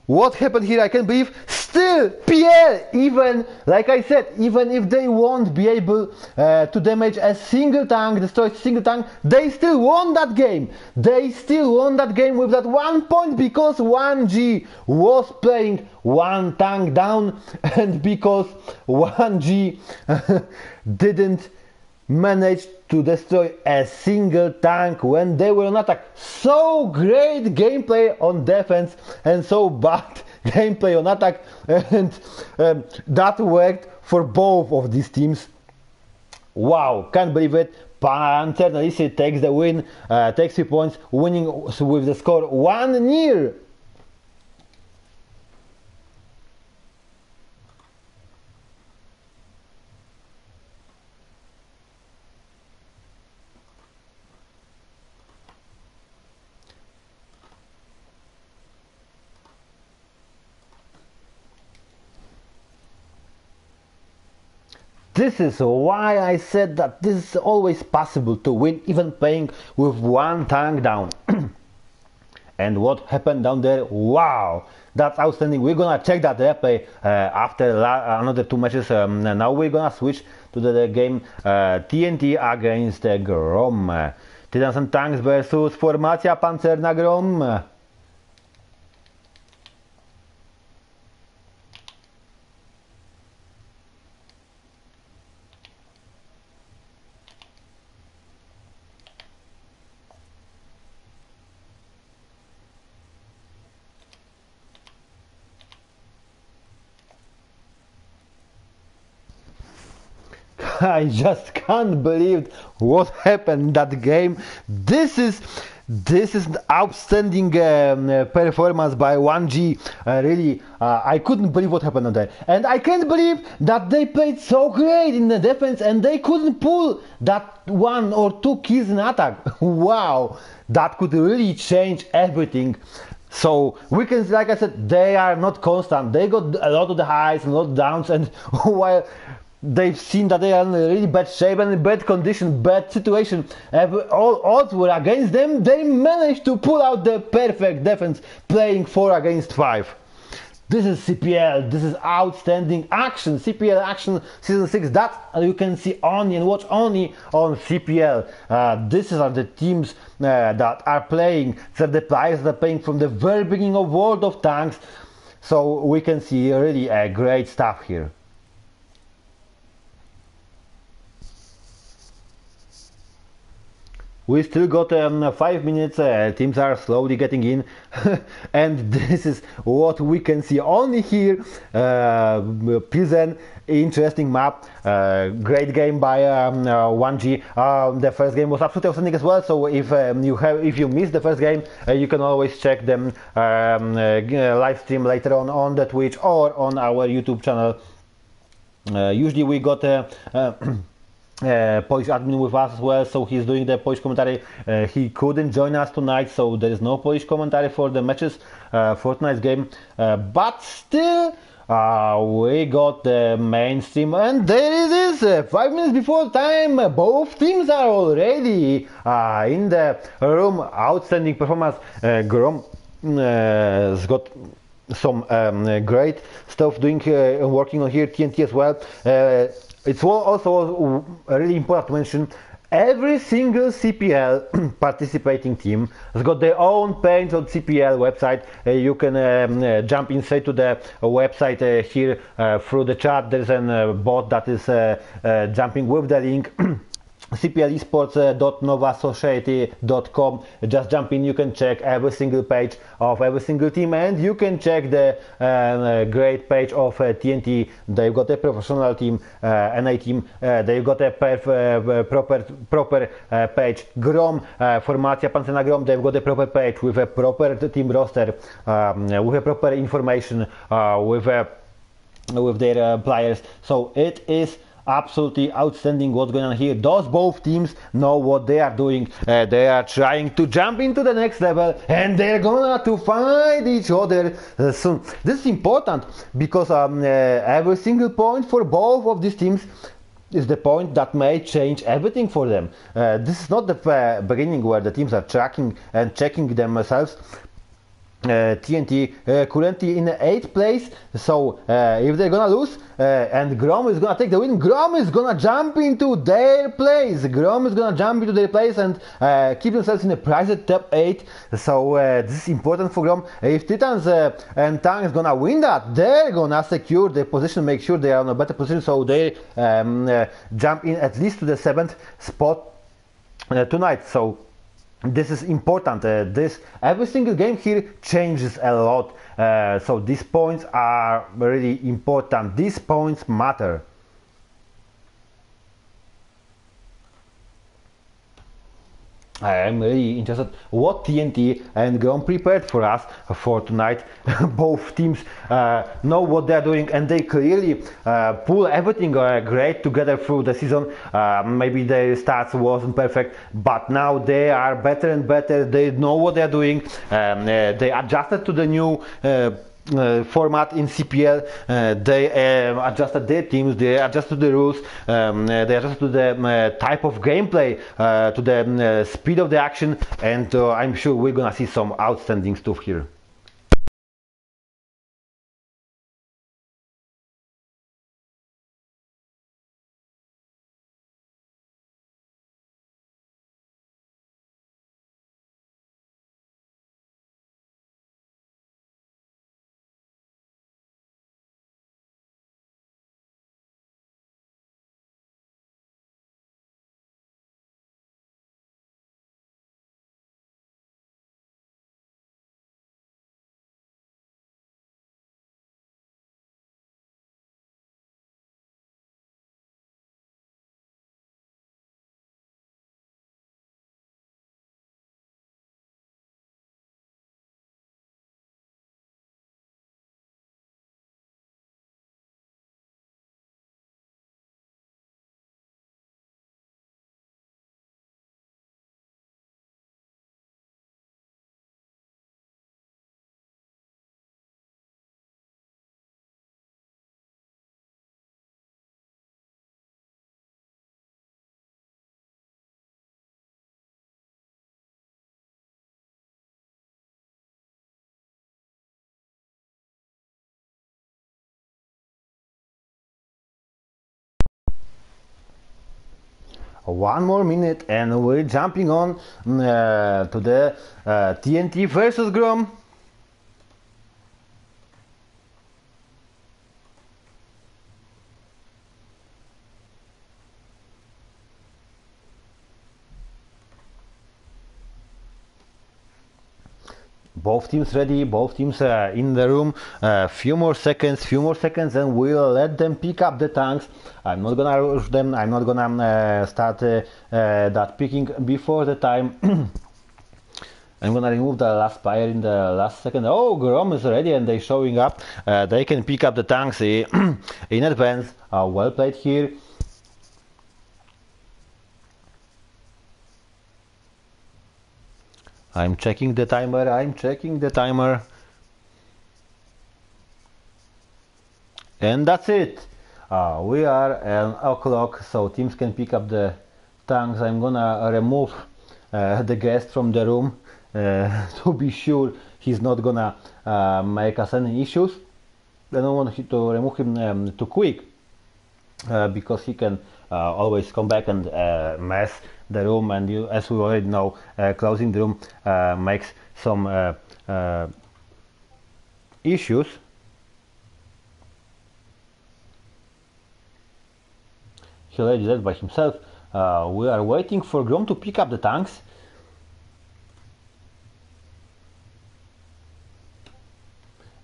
What happened here? I can't believe. Still, PL, even like I said, even if they won't be able to damage a single tank, destroy a single tank, they still won that game. They still won that game with that 1 point because 1G was playing 1 tank down, and because 1G didn't manage to destroy a single tank when they were on attack. So great gameplay on defense and so bad gameplay on attack, and that worked for both of these teams. Wow, can't believe it. Pancerny takes the win, takes 3 points, winning with the score 1-0. this is why I said that this is always possible to win, even playing with one tank down. And what happened down there? Wow, that's outstanding. We're gonna check that replay after another 2 matches. Now we're gonna switch to the game TNT against Grom. Titans and Tanks versus Formacja Pancerna Grom. I just can't believe what happened in that game. This is outstanding performance by 1G. Really, I couldn't believe what happened on there, and I can't believe that they played so great in the defense and they couldn't pull that 1 or 2 kills in attack. Wow, that could really change everything. So we can see, like I said, they are not constant. They got a lot of the highs and a lot of downs, and while they've seen that they are in a really bad shape and in bad condition, bad situation, all odds were against them, they managed to pull out the perfect defense, playing 4 against 5. This is CPL, this is outstanding action, CPL action season 6, that you can see only and watch only on CPL. These are the teams that are playing, these are the players that are playing from the very beginning of World of Tanks, so we can see really great stuff here. We still got 5 minutes, teams are slowly getting in, and this is what we can see only here. Pilsen, interesting map, great game by 1G. The first game was absolutely outstanding as well, so if you missed the first game, you can always check them live stream later on the Twitch or on our YouTube channel. Usually we got Polish admin with us as well, so he's doing the Polish commentary. He couldn't join us tonight, so there is no Polish commentary for the matches for tonight's game, but still we got the main stream, and there it is, 5 minutes before time. Both teams are already in the room. Outstanding performance. Grom has got some great stuff doing working on here. TNT as well. It's also really important to mention, every single CPL participating team has got their own page on CPL website. You can jump inside to the website here through the chat. There's a bot that is jumping with the link. cplesports.novasociety.com. Just jump in, you can check every single page of every single team, and you can check the great page of TNT. They've got a professional team, NA team, they've got a proper page. Grom, Formacja Pancerna Grom, they've got a proper page with a proper team roster, with a proper information, with their players. So it is absolutely outstanding what's going on here. Those both teams know what they are doing. They are trying to jump into the next level, and they're gonna to find each other soon. This is important because every single point for both of these teams is the point that may change everything for them. This is not the beginning where the teams are tracking and checking themselves. TNT currently in 8th place, so if they're gonna lose and Grom is gonna take the win, Grom is gonna jump into their place. Grom is gonna jump into their place and keep themselves in a private top 8. So this is important for Grom. If Titans and Tanks gonna win that, they're gonna secure their position, make sure they are in a better position, so they jump in at least to the 7th spot tonight. So this is important. Every single game here changes a lot, so these points are really important. These points matter. I am really interested what TNT and Grom prepared for us for tonight. Both teams know what they are doing, and they clearly pull everything great together through the season. Maybe their stats wasn't perfect, but now they are better and better. They know what they are doing. They adjusted to the new format in CPL. They adjusted their teams, they adjusted the rules, they adjusted to the type of gameplay, to the speed of the action, and I'm sure we're gonna see some outstanding stuff here. One more minute and we're jumping on to the TNT versus Grom. Both teams ready, both teams in the room. Few more seconds, and we'll let them pick up the tanks. I'm not gonna rush them, I'm not gonna start that picking before the time. I'm gonna remove the last spire in the last second. Oh, Grom is ready and they're showing up. They can pick up the tanks in advance. Well played here. I'm checking the timer, and that's it. We are an o'clock, so teams can pick up the tanks. I'm gonna remove the guest from the room to be sure he's not gonna make us any issues. I don't want to remove him too quick because he can always come back and mess the room, and as we already know, closing the room makes some issues. He already did that by himself. We are waiting for Grom to pick up the tanks.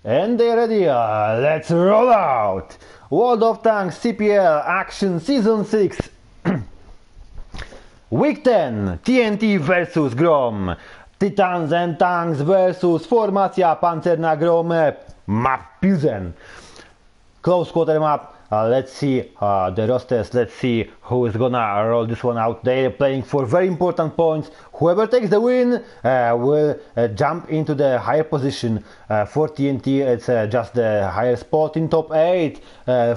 And they're ready. Let's roll out! World of Tanks CPL Action Season 6 Week 10 TNT versus Grom, Titans and Tanks versus Formacja Pancerna Grom, map Pilsen. Close quarter map. Let's see the rosters, let's see who is gonna roll this one out. They're playing for very important points. Whoever takes the win will jump into the higher position. For TNT it's just the higher spot in top 8.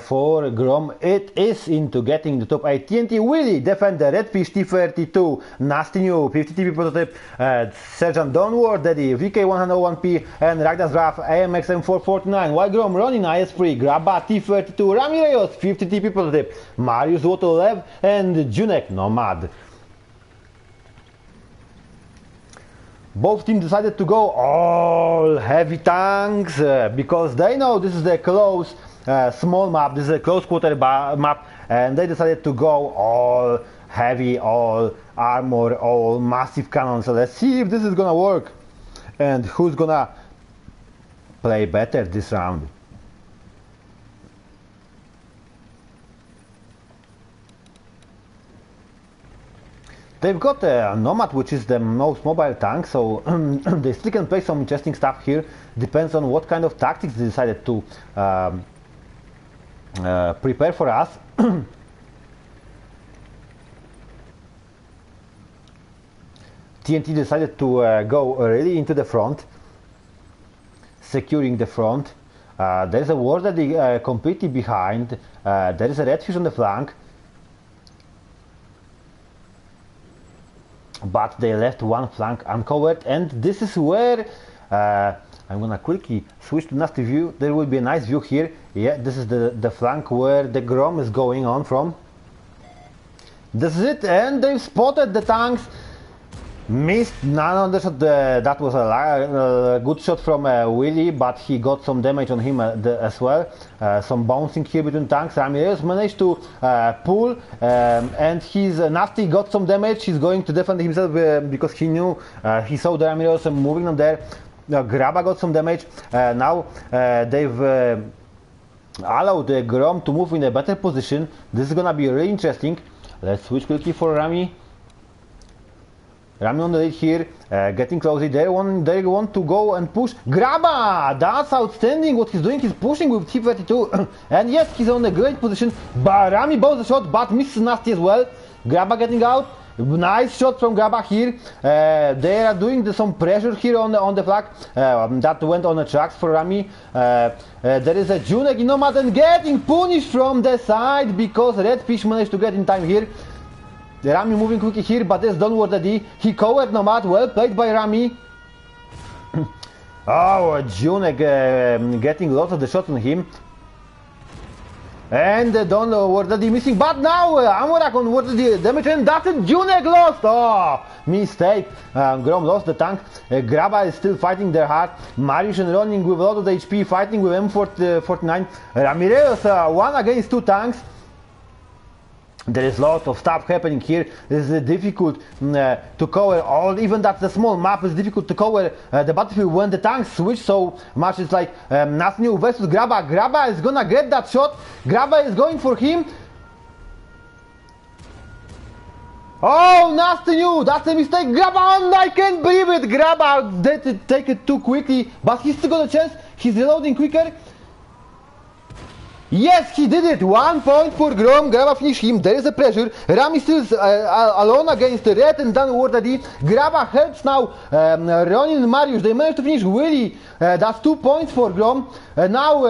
For Grom it is into getting the top 8. TNT Willy, Defender, Redfish T32, Nasty New, 50 TP prototype, Sergeant Downward Daddy, VK101P and Ragdas Graf AMX M449, while Grom Ronin IS3, Grabba T32, Ramirez 50 TP prototype, Marius Wotolev and Junek Nomad. Both teams decided to go all heavy tanks because they know this is a close small map, this is a close quarter map, and they decided to go all heavy, all armor, all massive cannons. So let's see if this is gonna work and who's gonna play better this round. They've got a Nomad, which is the most mobile tank, so they still can play some interesting stuff here. Depends on what kind of tactics they decided to prepare for us. TNT decided to go really into the front, securing the front. There is a war that completely behind. There is a redfish on the flank. But they left one flank uncovered, and this is where I'm gonna quickly switch to nasty view. There will be a nice view here. Yeah, this is the flank where the Grom is going on from. This is it, and they've spotted the tanks. Missed none on the shot. That was a good shot from Willy, but he got some damage on him as well. Some bouncing here between tanks. Ramirez managed to pull, and he's nasty got some damage. He's going to defend himself because he knew he saw the Ramirez moving on there. Graba got some damage. Now they've allowed the Grom to move in a better position. This is gonna be really interesting. Let's switch quickly for Rami. Rami on the lead here, getting closely. They want to go and push. Graba! That's outstanding what he's doing. He's pushing with T32. And yes, he's on a great position. But Rami bows the shot, but misses nasty as well. Graba getting out. Nice shot from Graba here. They are doing some pressure here on the flag. That went on the tracks for Rami. There is a Junek Nomad and getting punished from the side because Redfish managed to get in time here. Rami moving quickly here, but there's downward AD. He covered Nomad, well played by Rami. Oh, Junek getting lots of the shots on him. And downward AD missing, but now Amorak on ward AD damage, and that's it, Junek lost! Oh, mistake. Grom lost the tank. Graba is still fighting their hard. Mariusz and Ronin with a lot of the HP fighting with M49. Ramirez 1 against 2 tanks. There is lots of stuff happening here. This is difficult to cover all, even that the small map is difficult to cover the battlefield when the tanks switch so much. It's like nothing new versus Graba. Graba is gonna get that shot. Graba is going for him. Oh, nasty new! That's a mistake. Graba, and I can't believe it. Graba did take it too quickly, but he's still got a chance. He's reloading quicker. Yes, he did it! 1 point for Grom. Graba finished him. There is a pressure. Rami still alone against Red and downward AD. Graba helps now Ronin and Mariusz. They managed to finish Willy. That's 2 points for Grom. Now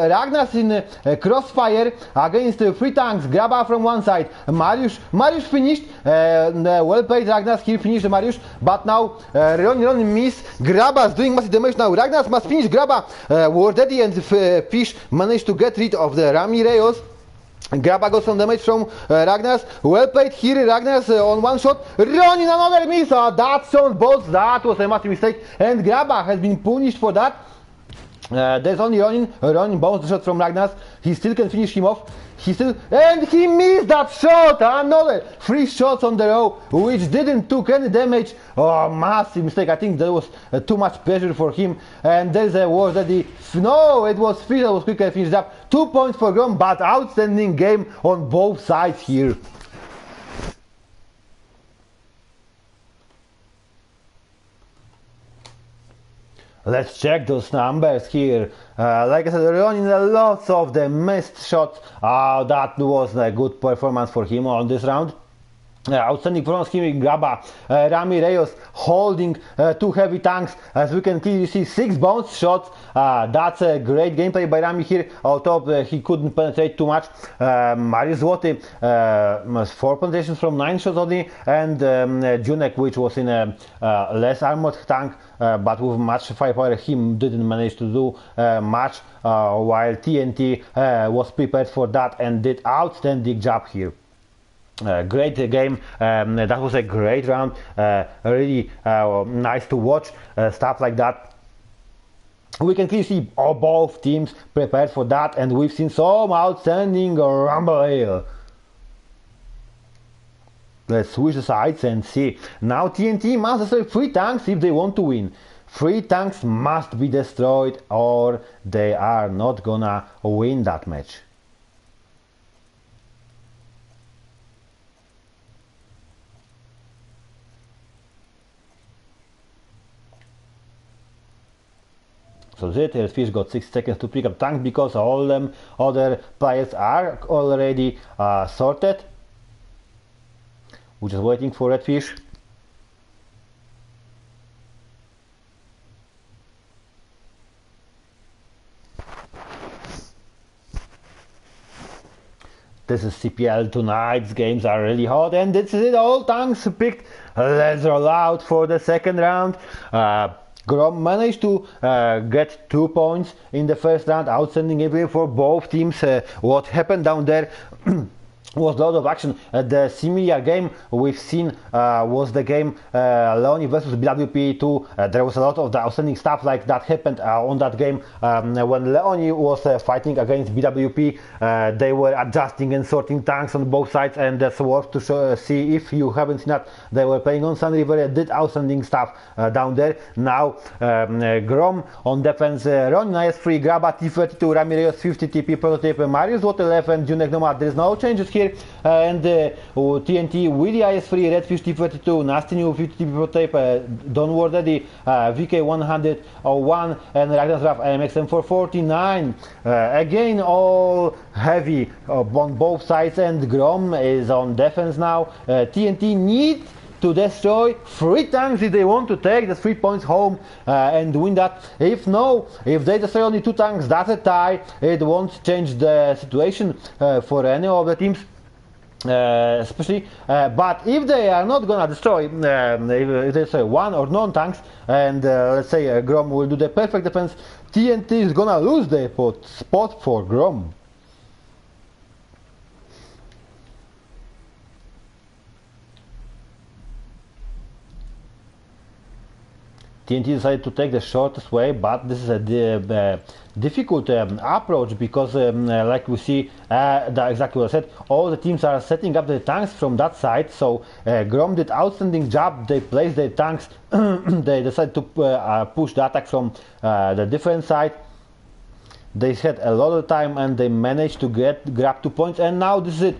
Ragnar's in crossfire against 3 tanks. Graba from one side. Mariusz finished. Well played Ragnar. He finished Mariusz. But now Ronin missed. Graba's doing massive damage now. Ragnar must finish Graba. Wardaddy and Fish managed to get rid of the Ramirez. Graba got some damage from Ragnar's. Well played here, Ragnar's on one shot. Ronin another miss. That's on both. That was a massive mistake. And Graba has been punished for that. There's only Ronin. Ronin bounced the shot from Ragnar's. He still can finish him off. And he missed that shot! Another 3 shots on the row, which didn't took any damage. Oh, massive mistake. I think there was too much pressure for him. And there's a war that no, it was Fish that was quickly finished up. 2 points for Grom, but outstanding game on both sides here. Let's check those numbers here. Like I said, Ronin lots of the missed shots. That was a good performance for him on this round. Outstanding performance here in Graba. Ramirez holding 2 heavy tanks. As we can clearly see, 6 bounce shots. That's a great gameplay by Rami here. Although he couldn't penetrate too much. Mariusz Złoty 4 penetrations from 9 shots only. And Junek, which was in a less armored tank, but with much firepower, he didn't manage to do much. While TNT was prepared for that and did outstanding job here. Great game. That was a great round. Really nice to watch stuff like that. We can clearly see both teams prepared for that, and we've seen some outstanding rumble here. Let's switch the sides and see. Now TNT must destroy 3 tanks if they want to win. 3 tanks must be destroyed or they are not gonna win that match. So this Fish got 6 seconds to pick up tank because all them other players are already sorted. We're just waiting for Redfish. This is CPL. Tonight's games are really hot, and this is it. All tanks picked. Let's roll out for the second round. Grom managed to get 2 points in the first round. Outstanding gameplay for both teams. What happened down there was a lot of action. The similar game we've seen was the game Leoni versus BWP2. There was a lot of the outstanding stuff like that happened on that game. When Leoni was fighting against BWP, they were adjusting and sorting tanks on both sides, and that's worth to see. If you haven't seen that, they were playing on Sun River, did outstanding stuff down there. Now Grom on defense, Ronin IS3, Graba T32, Ramirez 50 TP prototype, Marius Water 11, Junek Nomad. There's no changes here. And TNT, Willy IS3, Redfish T32, Nasty New 50 TP prototype, Don Ward Daddy, VK 101, and Ragnar's Raf AMX M449. Again, all heavy on both sides, and Grom is on defense now. TNT need to destroy 3 tanks if they want to take the 3 points home and win that. If they destroy only 2 tanks, that's a tie. It won't change the situation for any of the teams. Especially, but if they are not gonna destroy, if they say 1 or no tanks, and let's say Grom will do the perfect defense, TNT is gonna lose the spot for Grom. TNT decided to take the shortest way, but this is a difficult approach because, like we see, exactly what I said, all the teams are setting up the tanks from that side. So Grom did outstanding job. They placed their tanks. They decided to push the attack from the different side. They had a lot of time and they managed to grab 2 points, and now this is it.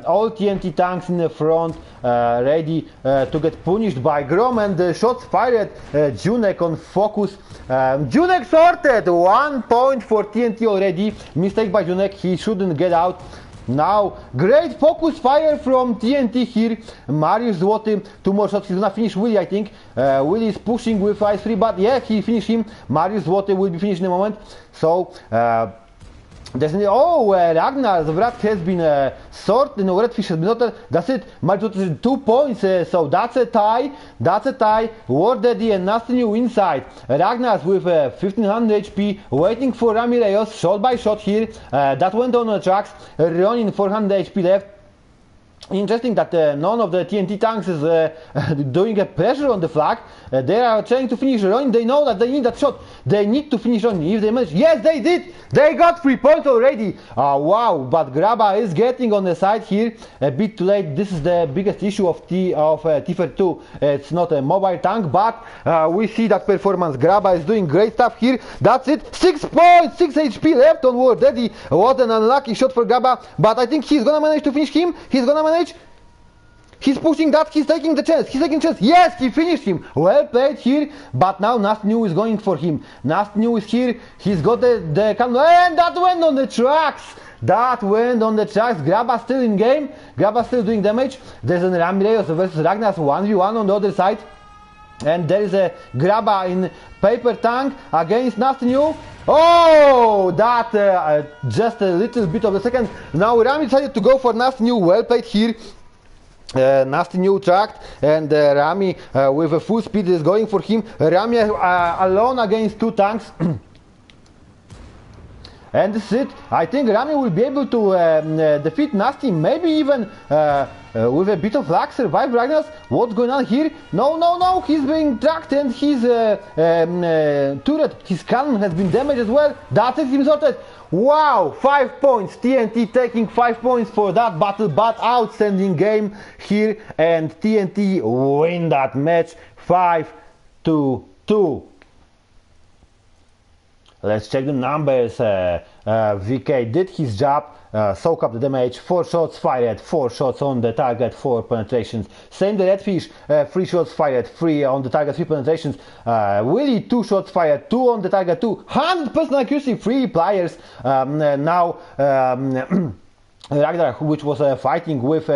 All TNT tanks in the front ready to get punished by Grom, and the shots fired. Junek on focus. Junek sorted! 1 point for TNT already. Mistake by Junek, he shouldn't get out. Now, great focus fire from TNT here. Marius Złoty, 2 more shots. He's gonna finish Willy, I think. Willy is pushing with IS3, but yeah, he finished him. Marius Złoty will be finished in a moment. So, Ragnar Zvrat has been sorted. No, Redfish has been sorted. That's it. Marius Złoty is 2 points. So that's a tie. That's a tie. War Daddy and Nasty New inside. Ragnar's with 1500 HP, waiting for Ramirez. Shot by shot here. That went on the tracks. Ronin 400 HP left. Interesting that none of the TNT tanks is doing a pressure on the flag. They are trying to finish Ronin. They know that they need that shot. They need to finish Ronin. If they manage, yes, they did. They got 3 points already. Wow! But Graba is getting on the side here a bit too late. This is the biggest issue of T32. It's not a mobile tank, but we see that performance. Graba is doing great stuff here. That's it. 6 points, 6 HP left on War Daddy. What an unlucky shot for Graba. But I think he's gonna manage to finish him. He's gonna manage. He's pushing that, he's taking the chance, yes, he finished him, well played here, but now Nasty New is going for him. Nasty New is here, he's got the cannon, and that went on the tracks! Graba still in game, Graba still doing damage. There's a Ramirez versus Ragnar's 1v1 on the other side, and there is a Graba in paper tank against Nasty New. Oh, that just a little bit of a second. Now Rami decided to go for Nasty New, well played here. Nasty New tracked, and Rami with a full speed is going for him. Rami alone against 2 tanks. And this is it. I think Rami will be able to defeat Nasty, maybe even with a bit of luck survive Ragnar's. What's going on here? No, he's being tracked, and his turret, his cannon has been damaged as well. That is him sorted. Wow, 5 points. TNT taking 5 points for that battle, but outstanding game here, and TNT win that match 5-2. Let's check the numbers. VK did his job, soak up the damage, 4 shots fired, 4 shots on the target, 4 penetrations. Same the Redfish, 3 shots fired, 3 on the target, 3 penetrations. Willy, 2 shots fired, 2 on the target, 2. 100% accuracy, 3 pliers. Now Ragnar, which was fighting with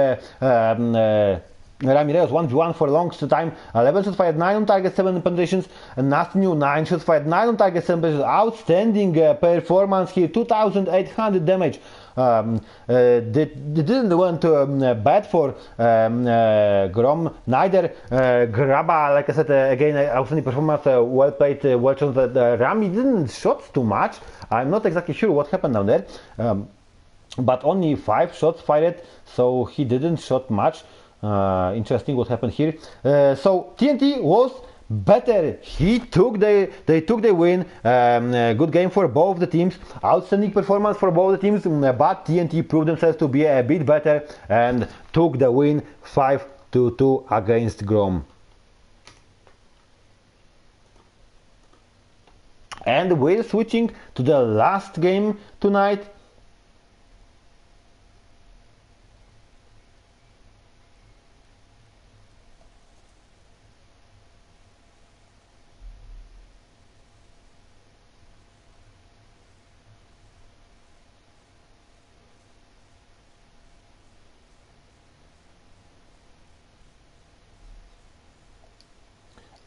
Ramirez 1v1 for a long time, 11 shots fired, 9 on target, 7 penetrations, and Nastinu 9 shots fired, 9 on target, 7 penetrations. Outstanding performance here, 2800 damage. They didn't went bad for Grom, neither Graba, like I said, again, outstanding performance, well played, well chosen. Rami didn't shot too much. I'm not exactly sure what happened down there, but only 5 shots fired, so he didn't shot much. Interesting what happened here. So TNT was better. They took the win. Good game for both the teams. Outstanding performance for both the teams. But TNT proved themselves to be a bit better and took the win 5-2 against Grom. And we're switching to the last game tonight.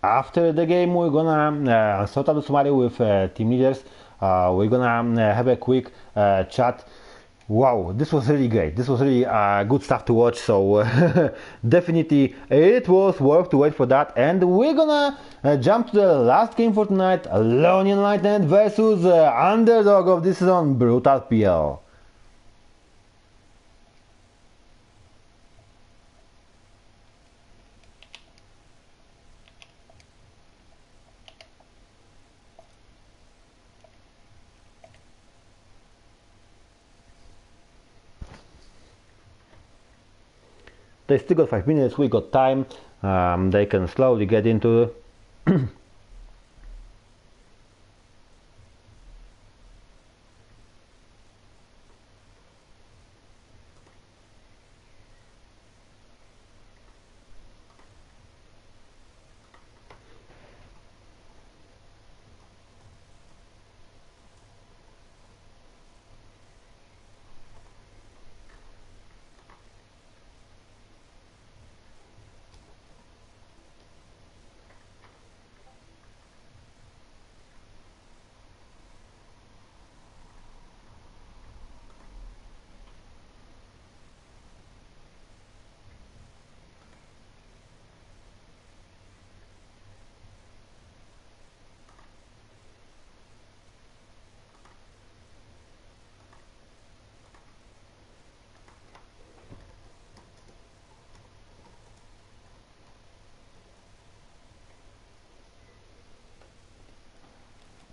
After the game, we're gonna sort out the summary with team leaders. We're gonna have a quick chat. Wow, this was really great. This was really good stuff to watch. So definitely it was worth to wait for that. And we're gonna jump to the last game for tonight: Leonie Enlightened versus underdog of this season, Brutal PL. They still got 5 minutes, we got time, they can slowly get into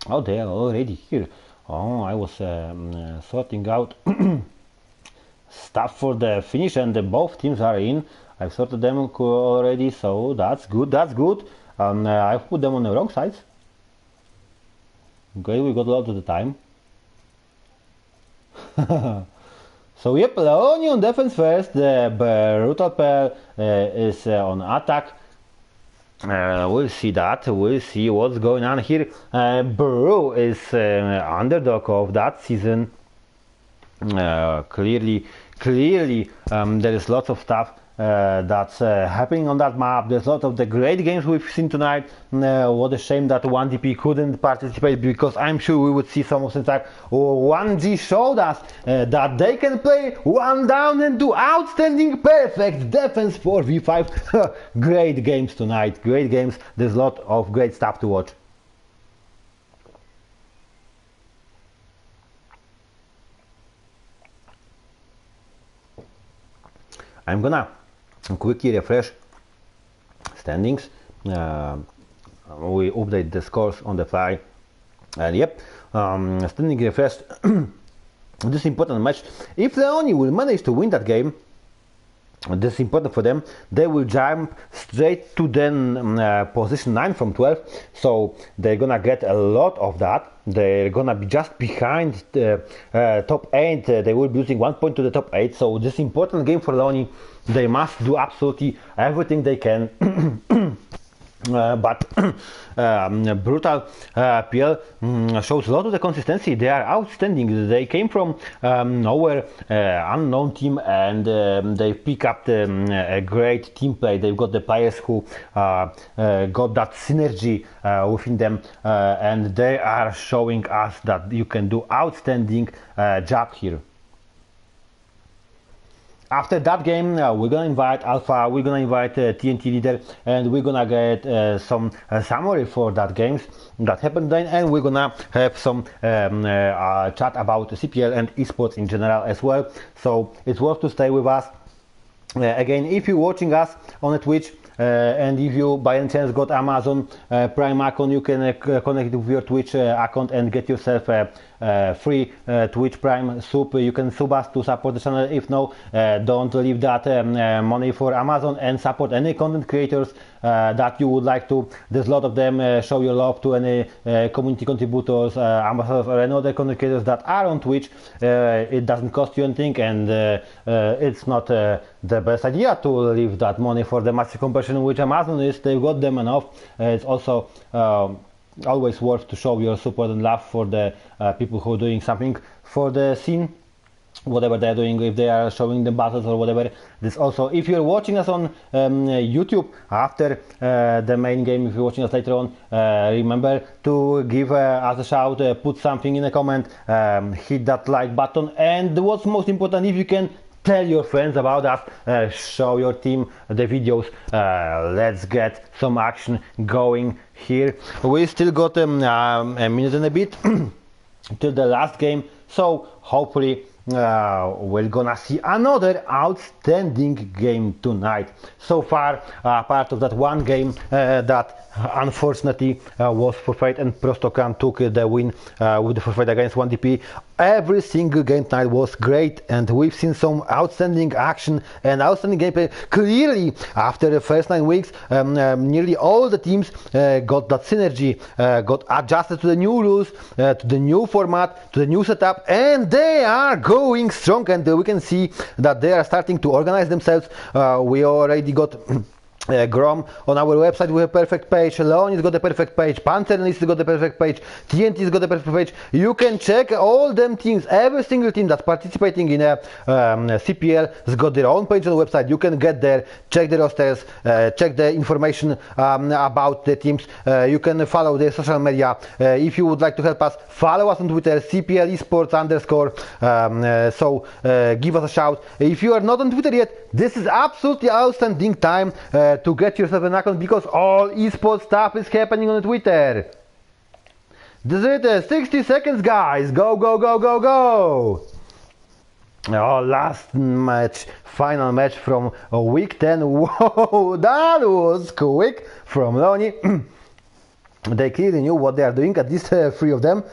Oh, they are already here. Oh, I was sorting out stuff for the finish, and both teams are in. I've sorted them already, so that's good. That's good. I've put them on the wrong sides. Okay, we got a lot of the time. So yep, Leonie on defense first. The Brutal PL is on attack. We'll see that. We'll see what's going on here. Bro is underdog of that season. Clearly, there is lots of stuff that's happening on that map. There's a lot of the great games we've seen tonight. What a shame that 1DP couldn't participate, because I'm sure we would see some of the time. 1G showed us that they can play one down and do outstanding perfect defense for V5. Great games tonight, great games. There's a lot of great stuff to watch. I'm gonna quickly refresh standings. We update the scores on the fly, and yep, standing refreshed. This is important match. If Leonie will manage to win that game, this is important for them. They will jump straight to then position 9 from 12, so they're gonna get a lot of that. They're gonna be just behind the top 8. They will be losing 1 point to the top 8, so this important game for Leonie. They must do absolutely everything they can But Brutal PL shows a lot of the consistency. They are outstanding. They came from nowhere, unknown team, and they pick up a great team play. They've got the players who got that synergy within them, and they are showing us that you can do outstanding job here. After that game, we're gonna invite Alpha, we're gonna invite TNT Leader, and we're gonna get some summary for that games that happened then, and we're gonna have some chat about CPL and esports in general as well. So it's worth to stay with us. Again, if you're watching us on Twitch, and if you by any chance got Amazon Prime account, you can connect it with your Twitch account and get yourself a free Twitch Prime sub. You can sub us to support the channel. If no, don't leave that money for Amazon, and support any content creators that you would like to. There's a lot of them. Show your love to any community contributors, ambassadors, or any other content creators that are on Twitch. It doesn't cost you anything, and it's not the best idea to leave that money for the massive competition which Amazon is. They've got them enough. It's also always worth to show your support and love for the people who are doing something for the scene, whatever they're doing, if they are showing the battles or whatever. This also, if you're watching us on YouTube after the main game, if you're watching us later on, remember to give us a shout, put something in a comment, hit that like button, and what's most important, if you can, tell your friends about us, show your team the videos. Let's get some action going here. We still got a minute and a bit till the last game, so hopefully we're gonna see another outstanding game tonight. So far, part of that one game that unfortunately was forfeit, and Prostokan took the win with the forfeit against 1DP. Every single game tonight was great, and we've seen some outstanding action and outstanding gameplay. Clearly, after the first 9 weeks, nearly all the teams got that synergy, got adjusted to the new rules, to the new format, to the new setup, and they are going strong, and we can see that they are starting to organize themselves. We already got Grom on our website with a perfect page, Leon's got a perfect page, Panzernis got a perfect page, TNT's got a perfect page. You can check all them teams, every single team that's participating in a CPL has got their own page on the website. You can get there, check the rosters, check the information about the teams. You can follow their social media. If you would like to help us, follow us on Twitter, CPL esports _. So give us a shout. If you are not on Twitter yet, this is absolutely outstanding time to get yourself an account, because all esports stuff is happening on Twitter. This is it, 60 seconds guys, go go go go go. Oh, last match, final match from week 10. Whoa, that was quick from Leoni. They clearly knew what they are doing, at least 3 of them.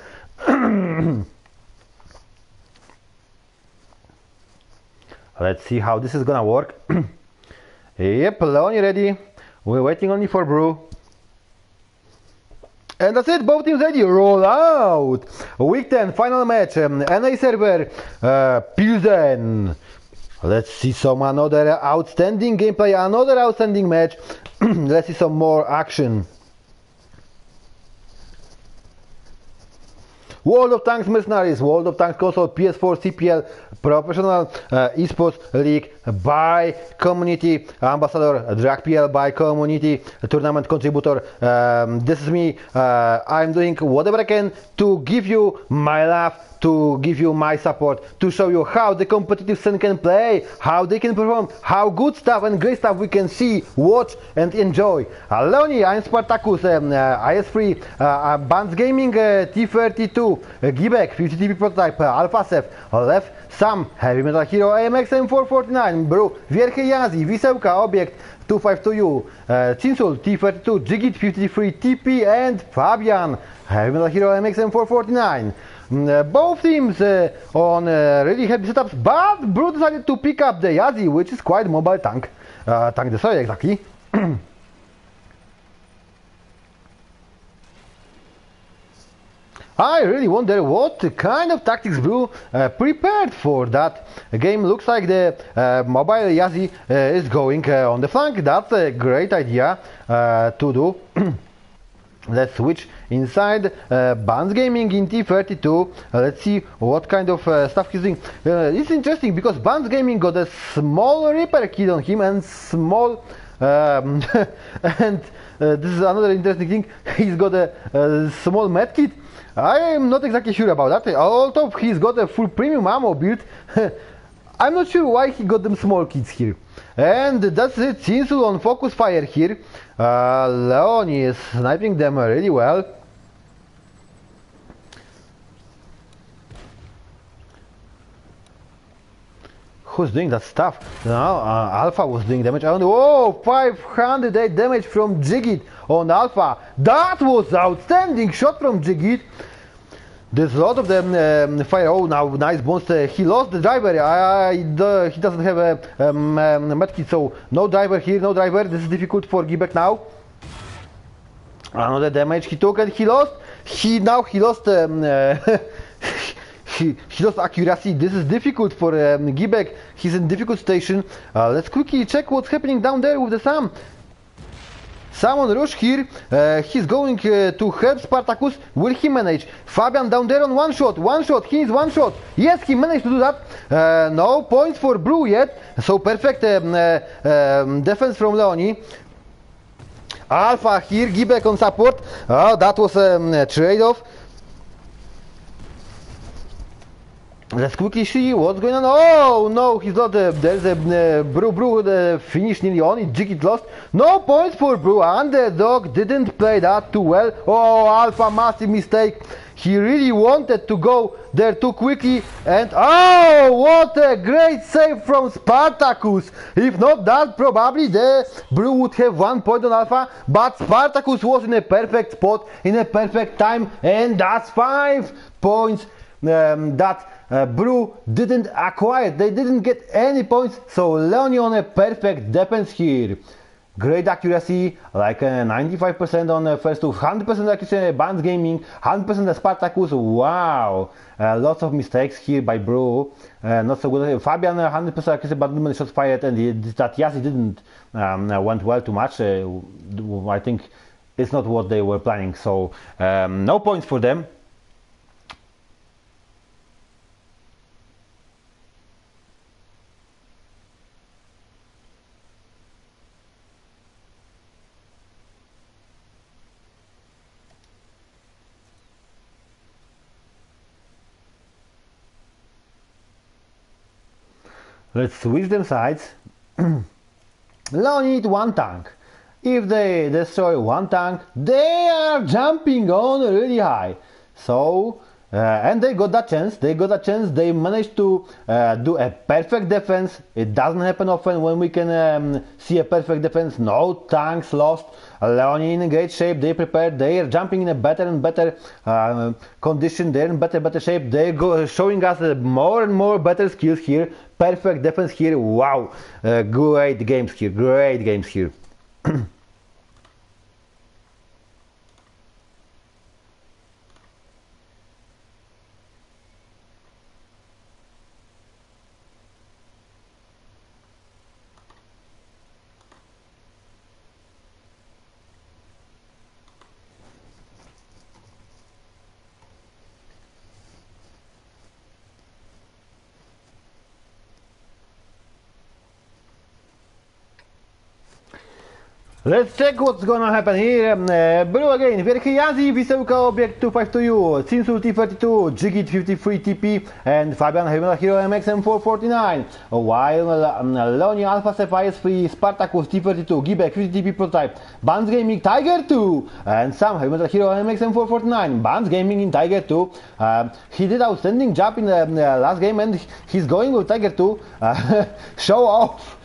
Let's see how this is gonna work. Yep, Leoni ready. We're waiting only for Brew. And that's it, both teams ready. Roll out! Week 10, final match. NA server, Pilsen. Let's see some another outstanding gameplay, another outstanding match. Let's see some more action. World of Tanks Mercenaries, World of Tanks console, PS4, CPL, professional esports league by community, ambassador, DragPL by community, tournament contributor. This is me. I'm doing whatever I can to give you my love, to give you my support, to show you how the competitive scene can play, how they can perform, how good stuff and great stuff we can see, watch and enjoy. Leoni, I'm Spartacus, IS3, Bands Gaming, T32, Gibek, 50TP prototype, Alpha Sef, Lev, Sam, Heavy Metal Hero, AMX M449, Bru, Wierche Yazi, Wisełka, Obiekt, 252U, Cinsul, T32, Jigit, 53, TP and Fabian, Heavy Metal Hero, AMX M449. Both teams on really heavy setups, but Bru decided to pick up the Yazi, which is quite a mobile tank. Tank destroyer, exactly. I really wonder what kind of tactics Brew prepared for that game. Looks like the mobile Yazzie is going on the flank. That's a great idea to do. Let's switch inside Buns Gaming in T32. Let's see what kind of stuff he's doing. It's interesting because Buns Gaming got a small repair kit on him and small and this is another interesting thing. He's got a small med kit. I am not exactly sure about that. Although he's got a full premium ammo build, I'm not sure why he got them small kits here. And that's it. Sinsul on focus fire here. Leoni is sniping them really well. Who's doing that stuff? No, Alpha was doing damage. And whoa, 508 damage from Jigit on Alpha. That was outstanding shot from Jigit. There's a lot of them fire. Oh, now nice bounce. He lost the driver. He doesn't have a medkit, so no driver here, no driver. This is difficult for Gibek now. Another damage he took and he lost. He lost. He lost accuracy. This is difficult for Gibek. He's in difficult station. Let's quickly check what's happening down there with the Sam. Sam on rush here. He's going to help Spartacus. Will he manage? Fabian down there on one shot. One shot. He needs one shot. Yes, he managed to do that. No points for Brew yet. So perfect defense from Leoni. Alpha here. Gibek on support. Oh, that was a trade-off. Let's quickly see what's going on. Oh no, he's not. There's a Brew finish nearly on. It Jigit lost. No points for Brew. Underdog didn't play that too well. Oh, Alpha, massive mistake. He really wanted to go there too quickly. And oh, what a great save from Spartacus. If not that, probably the Brew would have 1 point on Alpha. But Spartacus was in a perfect spot, in a perfect time. And that's 5 points that Brew didn't acquire. They didn't get any points, so Leoni on a perfect defense here. Great accuracy, like 95% on the first two, 100% accuracy on Buns Gaming, 100% Spartacus. Wow, lots of mistakes here by Brew. Not so good. Fabian 100% accuracy, but not many shots fired, and that Yazzie didn't went well too much. I think it's not what they were planning, so no points for them. Let's switch them sides. Now need one tank. If they destroy one tank, they are jumping on really high. So, and they got that chance. They managed to do a perfect defense. It doesn't happen often when we can see a perfect defense. No tanks lost. Leoni in great shape. They prepared. They are jumping in a better and better condition. They're in better shape. They're showing us more and more better skills here. Perfect defense here. Wow, great games here. Great games here. Let's check what's gonna happen here. Brew again, Wielki Yazzie, Wisełka Obiekt 252, Cinsul T32, Jigit 53 TP, and Fabian Hero MXM 449. While Leoni Alpha Sapphire 3, Spartacus T32, Gibek 50 TP prototype, Buns Gaming Tiger 2, and Sam Hero MXM 449. Buns Gaming in Tiger 2. He did outstanding job in the last game, and he's going with Tiger 2. Show off.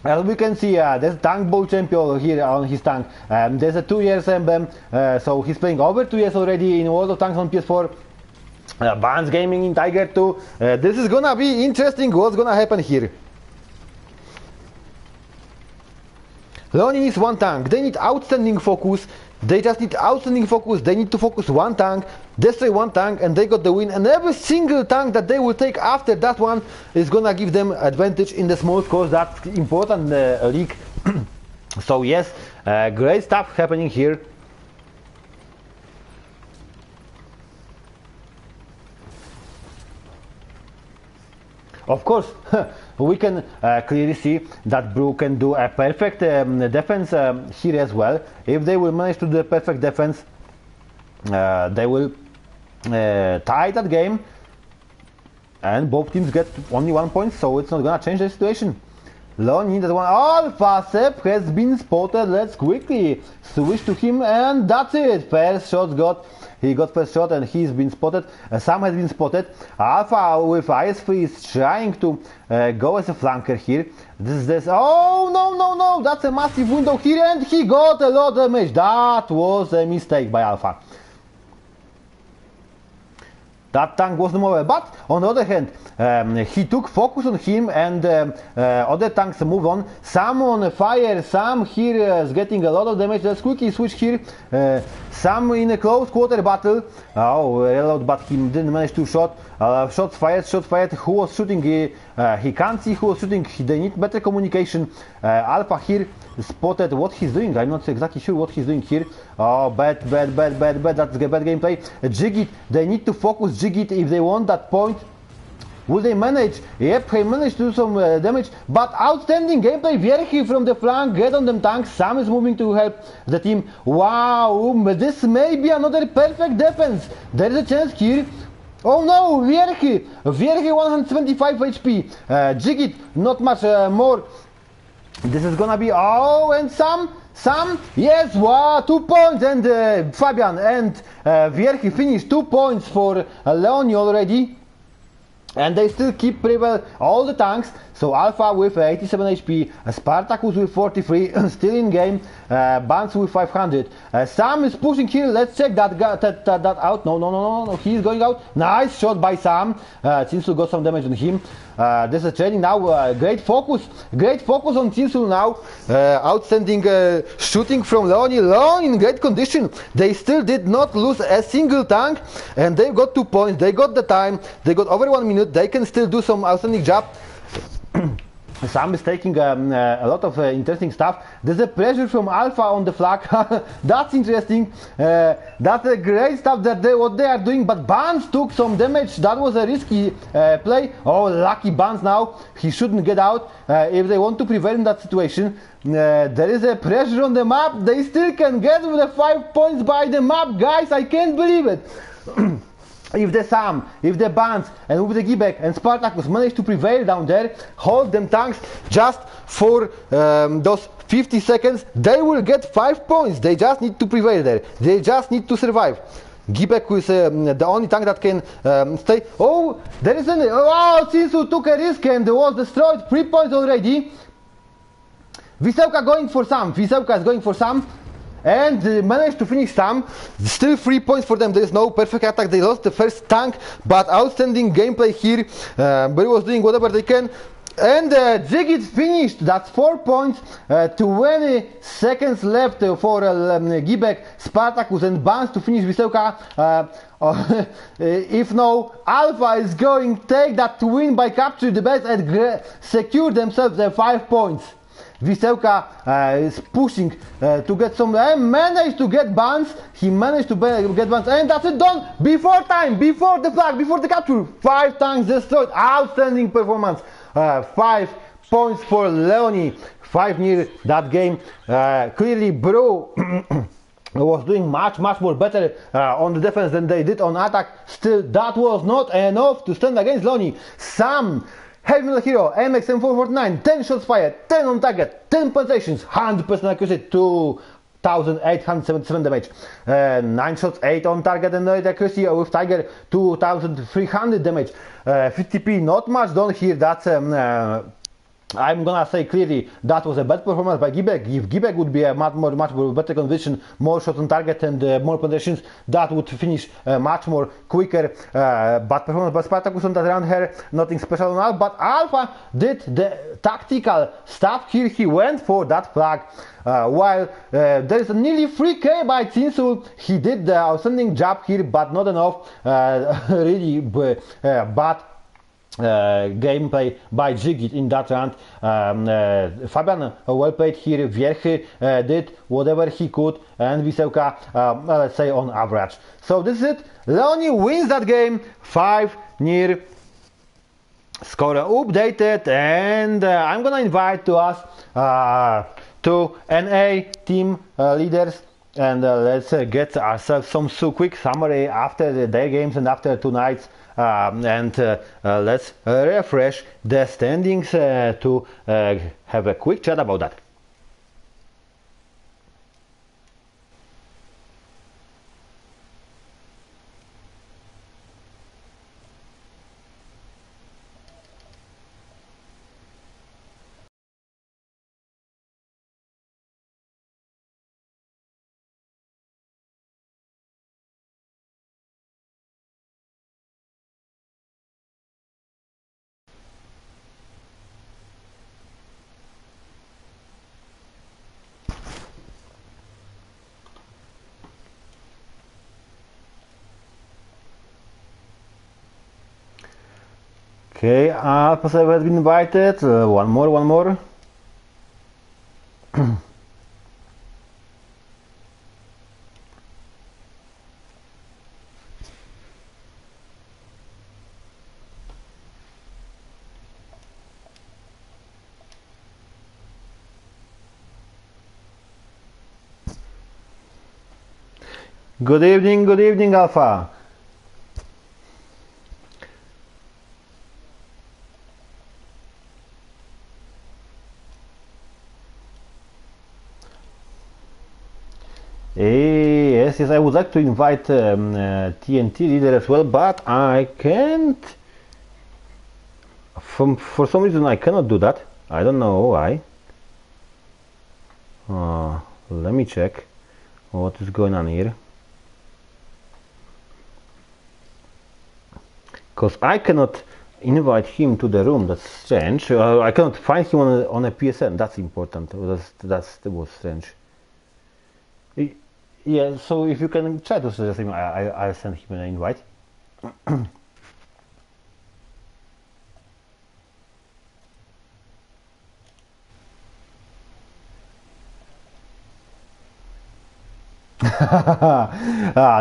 As we can see, there's a tank bowl champion here on his tank. There's a 2 years emblem, so he's playing over 2 years already in World of Tanks on PS4. Buns Gaming in Tiger 2. This is gonna be interesting. What's gonna happen here? Leoni needs one tank. They need outstanding focus. They just need outstanding focus. They need to focus one tank, destroy one tank, and they got the win. And every single tank that they will take after that one is gonna give them advantage in the small scores. That's important league. So yes, great stuff happening here. Of course, we can clearly see that Brew can do a perfect defense here as well. If they will manage to do a perfect defense, they will tie that game, and both teams get only 1 point, so it's not gonna change the situation. Leonie, that one Alpha Sep has been spotted. Let's quickly switch to him, and that's it. First shot he got first shot, and he's been spotted. Sam has been spotted. Alpha with IS3 is trying to go as a flanker here. Oh no, that's a massive window here, and he got a lot of damage. That was a mistake by Alpha. That tank was the mobile, but on the other hand, he took focus on him, and other tanks move on. Sam on fire, Sam here is getting a lot of damage. Let's quickly switch here. Sam in a close quarter battle. Oh, reload, but he didn't manage to shot. Shots fired. Who was shooting? He can't see who was shooting. They need better communication. Alpha here spotted what he's doing. I'm not exactly sure what he's doing here. Oh, bad. That's a bad gameplay. Jigit, they need to focus Jigit if they want that point. Will they manage? Yep, he managed to do some damage, but outstanding gameplay. Vierchi from the flank, get on them tanks. Sam is moving to help the team. Wow, this may be another perfect defense. There is a chance here. Oh no, Vierchi 175 HP. Jigit, not much more. This is gonna be, oh, and Sam, yes, wow, 2 points, and Fabian and Vierchi finished 2 points for Leonie already. And they still keep pretty well all the tanks. So Alpha with 87 HP, Spartacus with 43, still in game, Bans with 500. Sam is pushing here. Let's check that out. No, he's going out. Nice shot by Sam. Tinsul got some damage on him. There's a training now. Great focus on Tinsul now. Outstanding shooting from Leonie. Leonie in great condition. They still did not lose a single tank, and they've got 2 points. They got the time. They got over 1 minute. They can still do some outstanding job. Sam is taking a lot of interesting stuff. There's a pressure from Alpha on the flag. That's interesting. That's a great stuff what they are doing. But Bans took some damage. That was a risky play. Oh, lucky Bans now. He shouldn't get out if they want to prevail in that situation. There is a pressure on the map. They still can get with the 5 points by the map, guys. I can't believe it. If the Sam, if the Bans, and with the Gibek and Spartacus manage to prevail down there, hold them tanks just for those 50 seconds, they will get 5 points. They just need to prevail there. They just need to survive. Gibek is the only tank that can stay. Oh, there is an... Oh, Sinsu took a risk and was destroyed. 3 points already. Wisełka going for Sam. Wisełka is going for Sam. And managed to finish Sam. Still 3 points for them. There is no perfect attack. They lost the first tank, but outstanding gameplay here. Buri was doing whatever they can. And Jigit finished. That's 4 points. 20 seconds left for Gibek, Spartacus and Bans to finish Wisełka. If no, Alpha is going to take that to win by capturing the base and secure themselves the 5 points. Wisełka is pushing to get some, managed to get Bans. He managed to get Bans, and that's it, done before time, before the flag, before the capture. 5 tanks destroyed. Outstanding performance. 5 points for Leonie. 5 near that game. Clearly Bro was doing much more better on the defense than they did on attack. Still, that was not enough to stand against Leonie. Sam, Heavy Metal Hero, MX M449, 10 shots fired, 10 on target, 10 penetrations, 100% accuracy, 2,877 damage, 9 shots, 8 on target and 8 accuracy with Tiger, 2,300 damage, 50p, not much done here. That's I'm gonna say clearly that was a bad performance by Gibek. If Gibek would be a much more better condition, more shot on target and more penetrations, that would finish much more quicker. Bad performance by Spartacus on that round here, nothing special on Alpha, but Alpha did the tactical stuff here. He went for that flag. While there is a nearly 3k by Tsinsul, he did the outstanding job here, but not enough. Really bad gameplay by Jigit in that round. Fabian well played here. Wierchy did whatever he could, and Wisełka, let's say, on average. So this is it. Leonie wins that game 5-0. Score updated, and I'm gonna invite to us to NA team leaders, and let's get ourselves some quick summary after their games and after 2 nights. And let's refresh the standings to have a quick chat about that. Okay, Alpha 7 has been invited. One more. Good evening, Alpha. Yes, I would like to invite TNT leader as well, but I can't. For some reason, I cannot do that. I don't know why. Let me check what is going on here. Because I cannot invite him to the room. That's strange. I cannot find him on a PSN. That's important. That was strange. Yeah, so if you can try to suggest him, I'll send him an invite.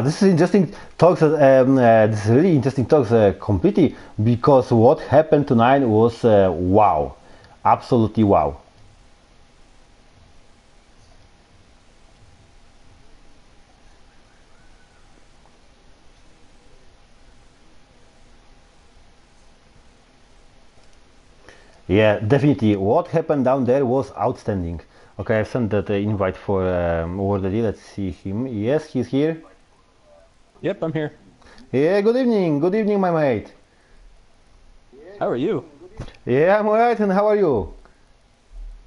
This is interesting talks. This is really interesting talks completely, because what happened tonight was wow, absolutely wow. Yeah, definitely. What happened down there was outstanding. Okay, I've sent that invite for Wardedy. Let's see him. Yes, he's here. Yep, I'm here. Yeah, good evening. Good evening, my mate. How are you? Yeah, I'm alright, and how are you?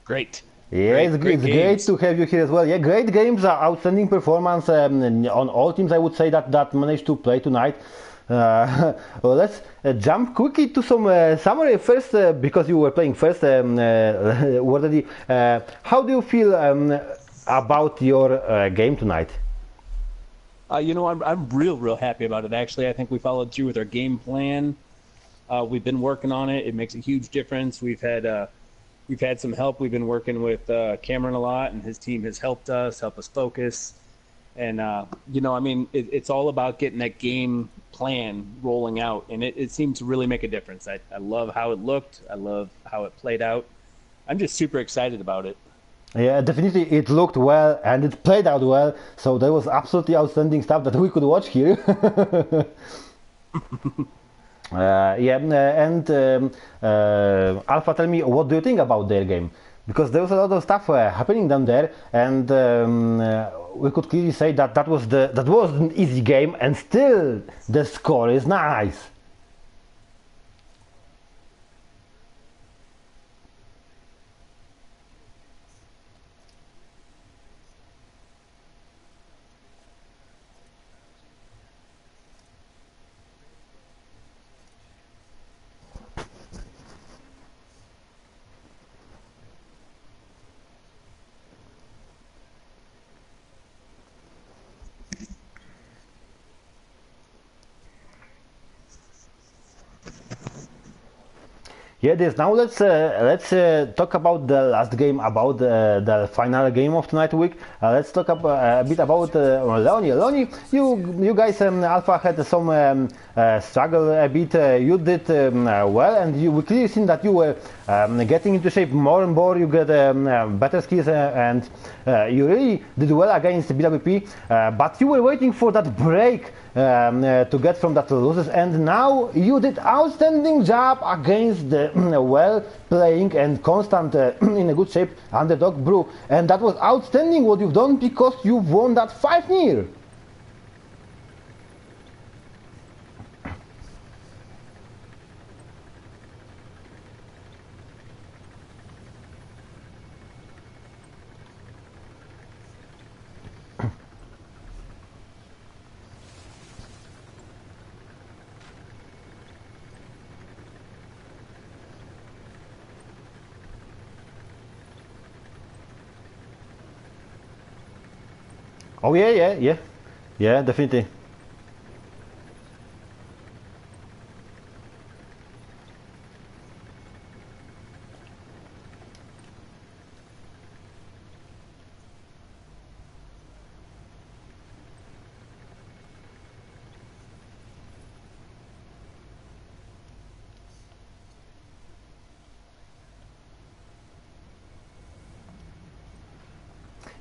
Great. Yeah, it's great to have you here as well. Yeah, great games, outstanding performance on all teams. I would say that managed to play tonight. Well, let's jump quickly to some summary first, because you were playing first. Already, how do you feel about your game tonight? I'm real happy about it. Actually, I think we followed through with our game plan. We've been working on it. It makes a huge difference. We've had some help. We've been working with Cameron a lot, and his team has helped us focus. And it's all about getting that game plan rolling out, and it seemed to really make a difference. I love how it looked. I love how it played out. I'm just super excited about it. Yeah, definitely it looked well and it played out well. So there was absolutely outstanding stuff that we could watch here. Alpha, tell me, what do you think about their game? Because there was a lot of stuff happening down there, and we could clearly say that was an easy game, and still the score is nice. Yeah, this. Now let's talk about the last game, about the final game of tonight week. Let's talk a bit about Leonie. Leonie, you guys Alpha had some struggle a bit. You did well, and we clearly seen that you were getting into shape more and more. You get better skills, and you really did well against BWP. But you were waiting for that break to get from that losses, and now you did outstanding job against the well playing and constant in a good shape underdog Brew, and that was outstanding what you've done, because you won that 5-0. Oh yeah, definitely.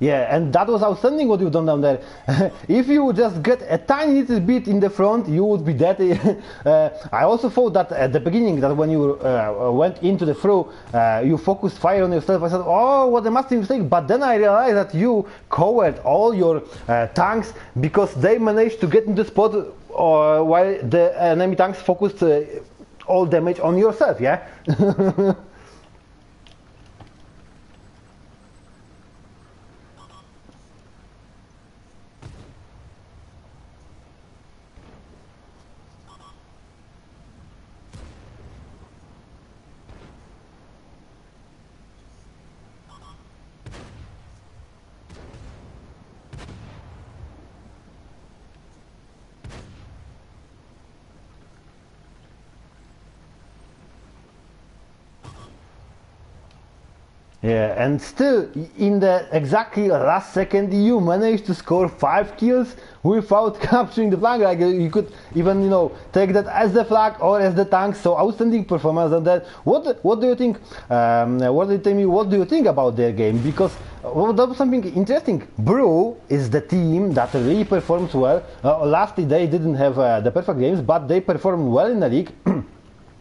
Yeah, and that was outstanding what you've done down there. If you would just get a tiny little bit in the front, you would be dead. I also thought that at the beginning, that when you went into the throw, you focused fire on yourself. I said, oh, what a massive mistake. But then I realized that you covered all your tanks, because they managed to get into the spot while the enemy tanks focused all damage on yourself, yeah? Yeah, and still, in the exactly last second, you managed to score 5 kills without capturing the flag. Like, you could even, take that as the flag or as the tank. So outstanding performance on that. What do you think? What do you think about their game? Because that was something interesting. Brew is the team that really performs well. Lastly, they didn't have the perfect games, but they performed well in the league.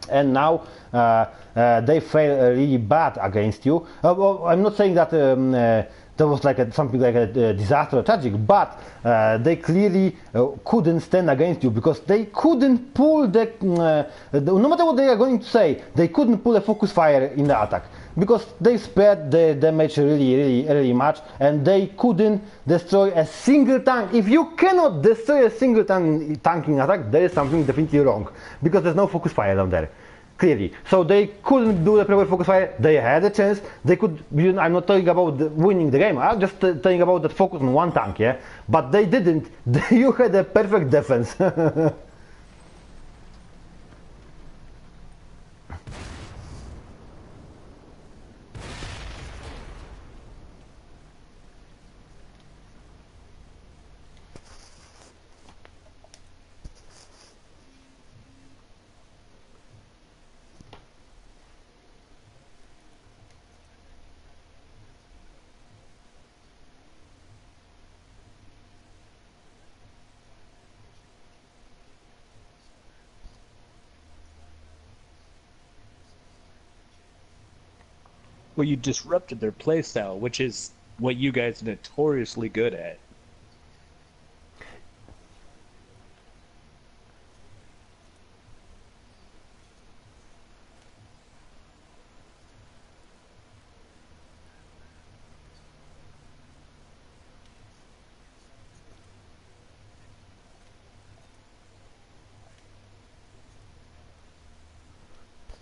And now they fail really bad against you. Well, I'm not saying that that was like something like a disaster or tragic, but they clearly couldn't stand against you, because they couldn't pull no matter what they are going to say, they couldn't pull a focus fire in the attack, because they spared the damage really much, and they couldn't destroy a single tank. If you cannot destroy a single tank in attack, there is something definitely wrong, because there's no focus fire down there. Clearly. So they couldn't do the proper focus fire. They had a chance. They could. I'm not talking about winning the game. I'm just talking about that focus on one tank, yeah? But they didn't. You had a perfect defense. Well, you disrupted their playstyle, which is what you guys are notoriously good at.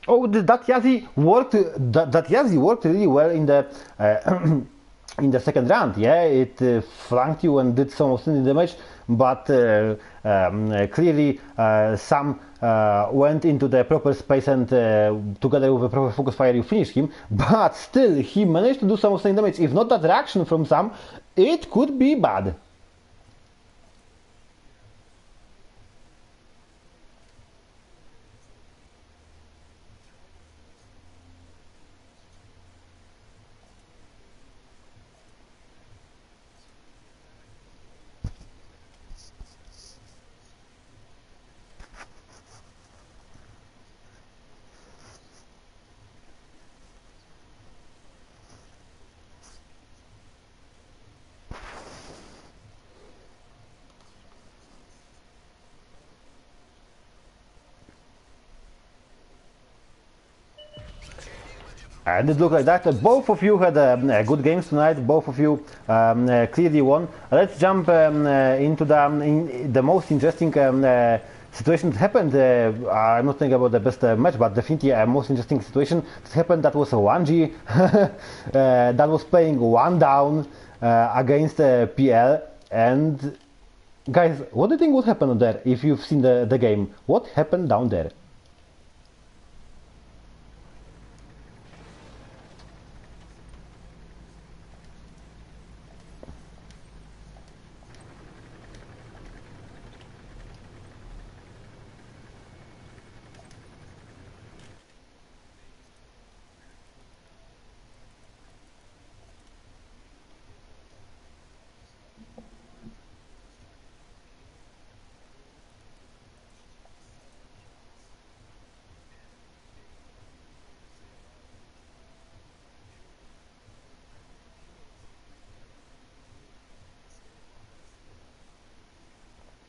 Oh, that Yazi worked. That Yazi worked really well in the in the second round. Yeah, it flanked you and did some outstanding damage, but clearly Sam went into the proper space and together with a proper focus fire you finished him, but still he managed to do some outstanding damage. If not that reaction from Sam, it could be bad. And it looked like that. Both of you had good games tonight. Both of you clearly won. Let's jump into the most interesting situation that happened. I'm not thinking about the best match, but definitely a most interesting situation that happened. That was a 1G that was playing one down against PL. And guys, what do you think would happen there if you've seen the game? What happened down there?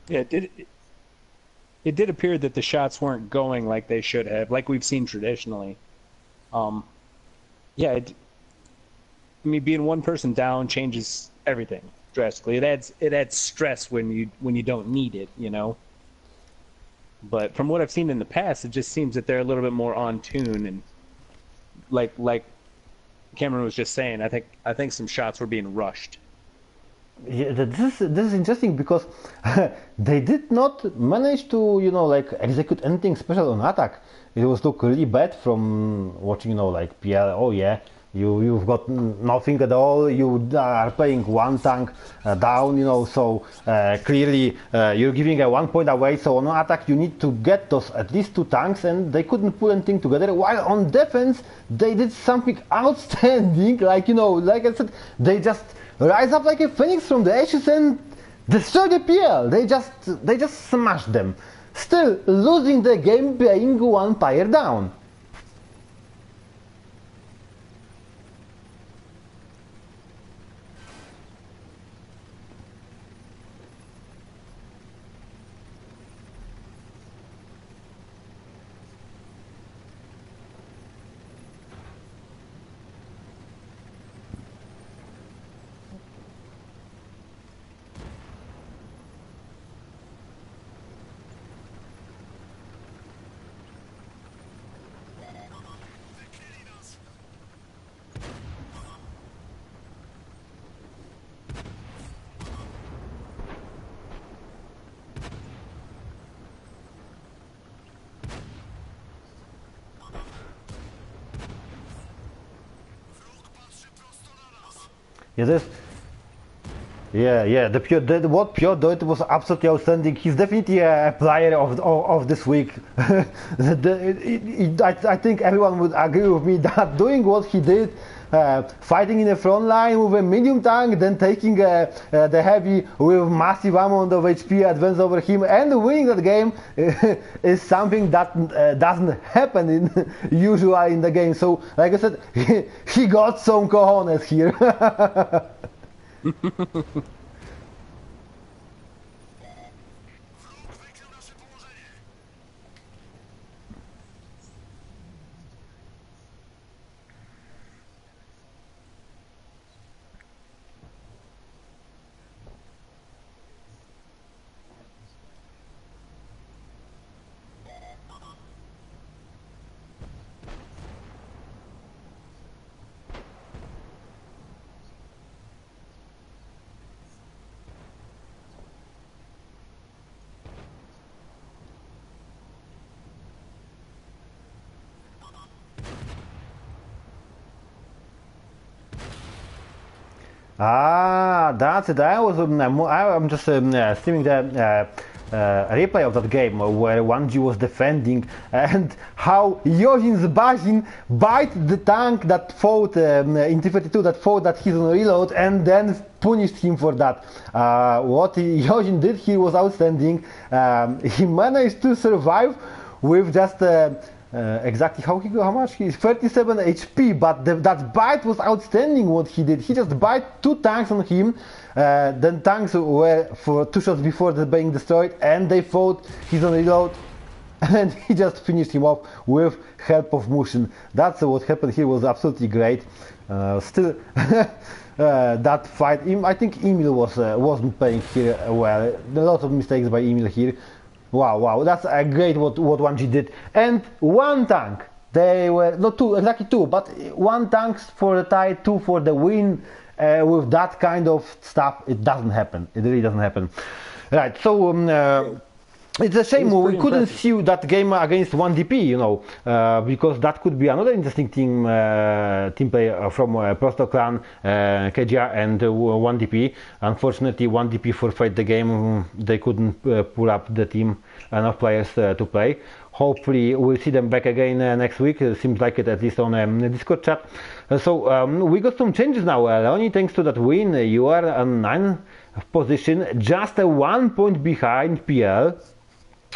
Yeah, it did appear that the shots weren't going like they should have, like we've seen traditionally. Um, yeah, I mean, being one person down changes everything drastically. It adds stress when you don't need it, you know. But from what I've seen in the past, it just seems that they're a little bit more on tune and like Cameron was just saying. I think some shots were being rushed. Yeah, this is interesting because they did not manage to like execute anything special on attack. It was look really bad from watching like PL. Oh yeah, you've got nothing at all. You are playing one tank down. So clearly you're giving a 1 point away. So on attack you need to get those at least two tanks, and they couldn't put anything together. While on defense they did something outstanding. Like like I said, they just rise up like a phoenix from the ashes and destroy the PL. They just smashed them. Still losing the game, playing one player down. Yeah, what Pure did was absolutely outstanding. He's definitely a player of this week. I think everyone would agree with me that doing what he did, fighting in the front line with a medium tank, then taking the heavy with massive amount of HP advance over him and winning that game is something that doesn't happen usually in the game. So, like I said, he got some cojones here. Ah, that's it. I'm just streaming the replay of that game where 1G was defending and how Yojin Zbazin bite the tank that fought in T32 that fought that he's on reload and then punished him for that. What Yojin did here was outstanding. He managed to survive with just exactly how much he's 37 HP, but that bite was outstanding. What he did, he just bite 2 tanks on him. Then tanks were for 2 shots before being destroyed, and they fought. He's on reload, and he just finished him off with help of motion. That's what happened here. Was absolutely great. Still, that fight. I think Emil wasn't playing here well. A lot of mistakes by Emil here. Wow, that's a great what 1G did. And 1 tank. They were not 2, exactly 2, but 1 tank for the tie, 2 for the win. With that kind of stuff, it doesn't happen. It really doesn't happen. Right. So it's a shame we couldn't see that game against 1DP, you know, because that could be another interesting team play from Prosto Clan, KGR and 1DP. Unfortunately, 1DP forfeit the game. They couldn't pull up the team, enough players to play. Hopefully, we'll see them back again next week. Seems like it, at least on the Discord chat. So we got some changes now. Leonie, thanks to that win, you are on 9th position, just 1 point behind PL.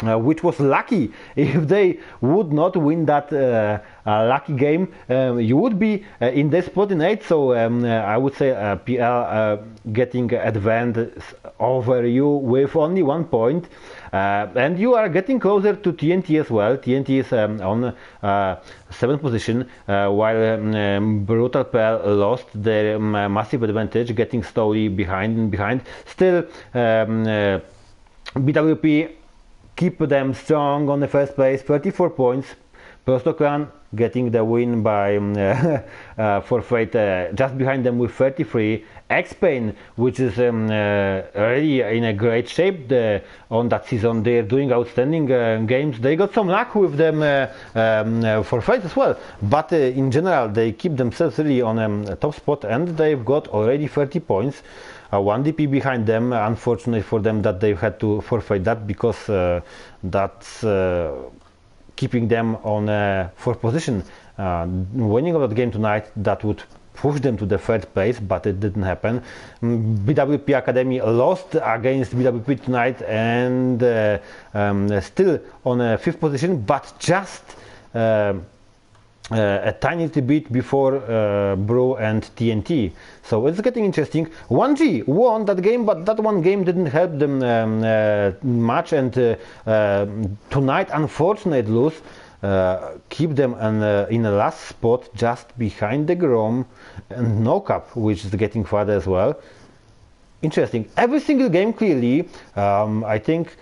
Which was lucky. If they would not win that lucky game, you would be in this spot in 8th. So I would say PL getting advantage over you with only 1 point. And you are getting closer to TNT as well. TNT is on 7th position, while Brutal PL lost their massive advantage, getting slowly behind. Still, BWP keep them strong on the first place, 34 points. Prosto Clan getting the win by forfeit, just behind them with 33. X-Pain, which is really in a great shape on that season. They're doing outstanding games. They got some luck with them forfeit as well, but in general they keep themselves really on a top spot, and they've got already 30 points. 1DP behind them. Unfortunately for them that they had to forfeit that, because that's keeping them on 4th position. Winning of that game tonight, that would push them to the 3rd place, but it didn't happen. BWP Academy lost against BWP tonight, and still on 5th position, but just a tiny little bit before Brew and TNT. So it's getting interesting. 1G won that game, but that one game didn't help them much, and tonight, unfortunately, lose. Keep them in the last spot, just behind the Grom and No Cap, which is getting farther as well. Interesting. Every single game, clearly, I think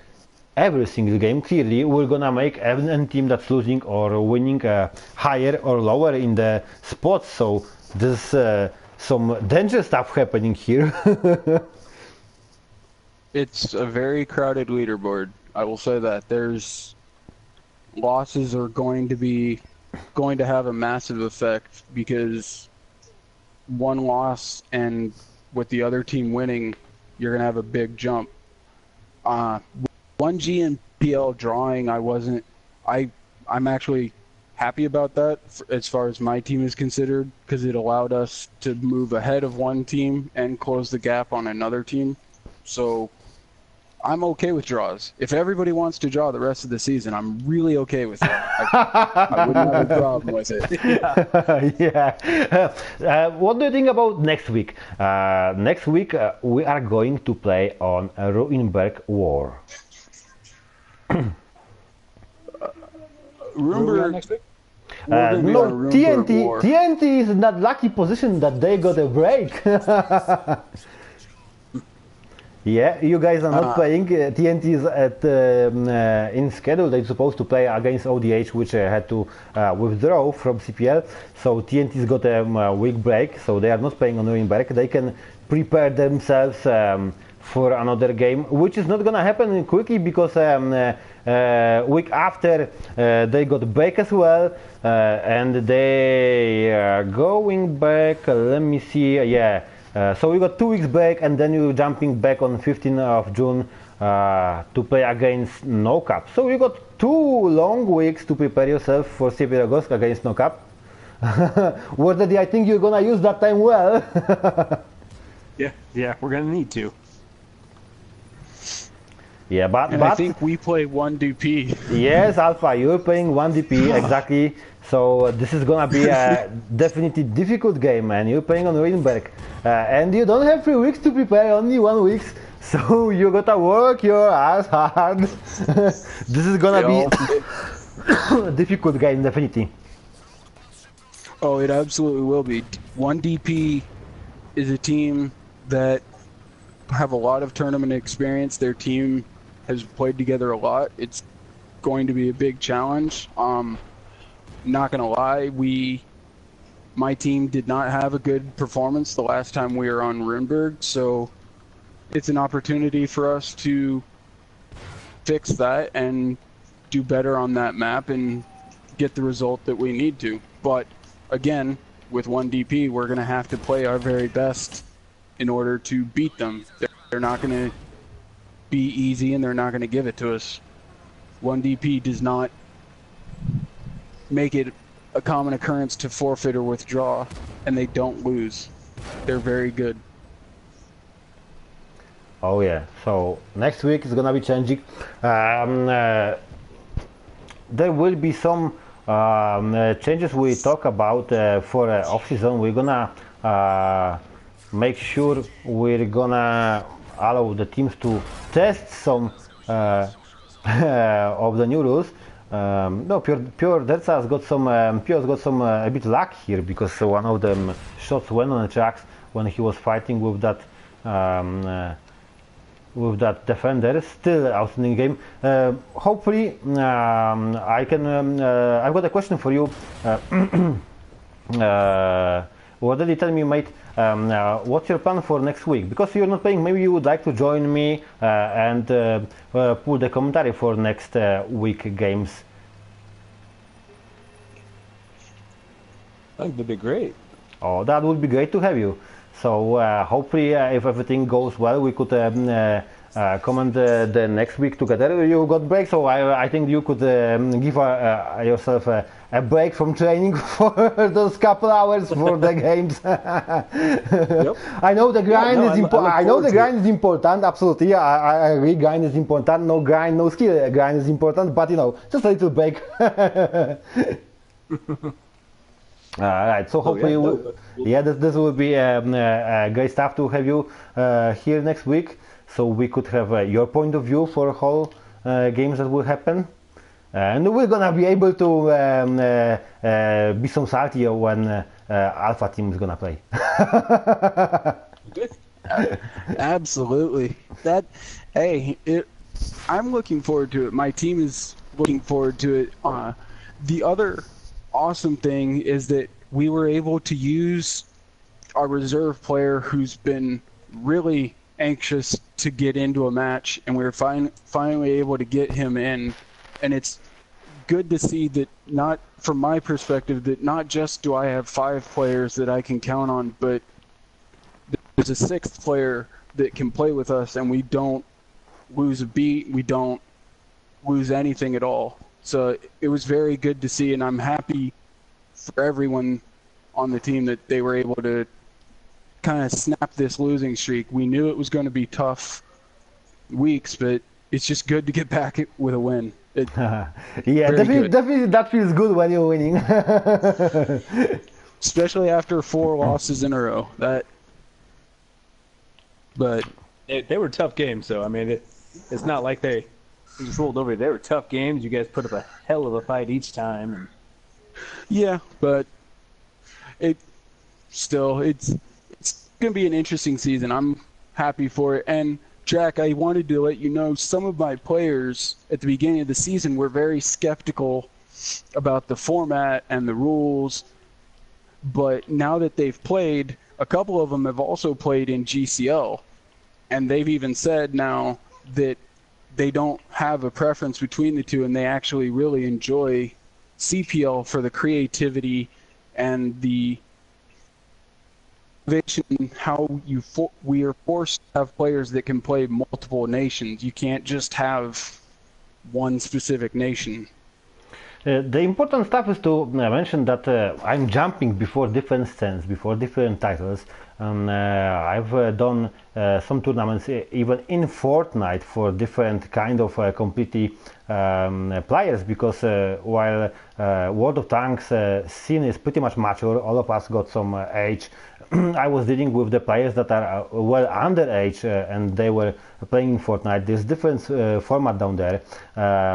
every single game, clearly, we're gonna make any team that's losing or winning higher or lower in the spots. So there's some dangerous stuff happening here. It's a very crowded leaderboard. I will say that. There's losses are going to have a massive effect, because one loss and with the other team winning, you're gonna have a big jump. 1G and PL drawing, I'm actually happy about that as far as my team is considered, because it allowed us to move ahead of one team and close the gap on another team. So I'm okay with draws. If everybody wants to draw the rest of the season, I'm really okay with it. I wouldn't have a problem with it. Yeah. What do you think about next week? Next week we are going to play on Ruinberg War. Remember next week? No, TNT is in that lucky position that they got a break. Yeah, you guys are not playing. TNT is in schedule. They're supposed to play against ODH, which had to withdraw from CPL. So TNT's got a week break, so they are not playing on Nuremberg. They can prepare themselves for another game, which is not gonna happen quickly, because week after they got break as well, and they are going back. Let me see. Yeah. So you got 2 weeks break, and then you're jumping back on 15th of June to play against No Cap. So you got 2 long weeks to prepare yourself for CPL August against No Cap. I think you're gonna use that time well. Yeah, we're gonna need to. Yeah, but I think we play 1 DP. Yes, Alpha, you're playing 1 DP exactly. So this is gonna be a definitely difficult game, man. You're playing on Rinberg, and you don't have 3 weeks to prepare, only 1 week. So you gotta work your ass hard. This is gonna be a difficult game, definitely. Oh, it absolutely will be. 1 DP is a team that have a lot of tournament experience. Their team has played together a lot. It's going to be a big challenge. Not gonna lie, my team did not have a good performance the last time we were on Runeberg, so it's an opportunity for us to fix that and do better on that map and get the result that we need to. But again, with 1 DP, we're gonna have to play our very best in order to beat them. They're not gonna be easy, and they're not gonna give it to us. 1 DP does not make it a common occurrence to forfeit or withdraw, and they don't lose. They're very good. Oh yeah, so next week is gonna be changing. There will be some changes we talk about for off-season. We're gonna make sure we're gonna allow the teams to test some of the new rules. No, Pure Delta's got some. Pure's got some a bit luck here, because one of them shots went on the tracks when he was fighting with that defender. Still outstanding game. Hopefully, I can. I've got a question for you. Already tell me, mate, what's your plan for next week? Because you're not playing, maybe you would like to join me and pull the commentary for next week games. I think that'd be great. Oh, that would be great to have you. So hopefully, if everything goes well, we could comment the next week together. You got break, so I think you could give yourself a break from training for those couple hours for the games. Yep. I know the grind is important. I know the grind it. is important. Absolutely, I agree. Grind is important. No grind, no skill. Grind is important, but just a little break. Alright, so hopefully, this will be great stuff to have you here next week, so we could have your point of view for whole games that will happen, and we're gonna be able to be some salty when Alpha team is gonna play. Absolutely. I'm looking forward to it. My team is looking forward to it. The other awesome thing is that we were able to use our reserve player who's been really anxious to get into a match, and we were finally able to get him in. And it's good to see that, not from my perspective, that not just do I have 5 players that I can count on, but there's a 6th player that can play with us, and we don't lose a beat, we don't lose anything at all. So it was very good to see, and I'm happy for everyone on the team that they were able to kind of snap this losing streak. We knew it was going to be tough weeks, but it's just good to get back with a win. Yeah, definitely that feels good when you're winning. Especially after 4 losses in a row. But they were tough games, so I mean, it's not like they just rolled over. They were tough games. You guys put up a hell of a fight each time. And yeah, but it's going to be an interesting season. I'm happy for it. And Jack, I wanted to let you know, some of my players at the beginning of the season were very skeptical about the format and the rules. But now that they've played, a couple of them have also played in GCL. And they've even said now that they don't have a preference between the two, and they actually really enjoy CPL for the creativity and the how we are forced to have players that can play multiple nations. You can't just have one specific nation. The important stuff is to mention that I'm jumping before different stands, before different titles, and I've done some tournaments even in Fortnite for different kind of competitive players, because while World of Tanks scene is pretty much mature, all of us got some age. I was dealing with the players that are well underage and they were playing in Fortnite. There's different format down there,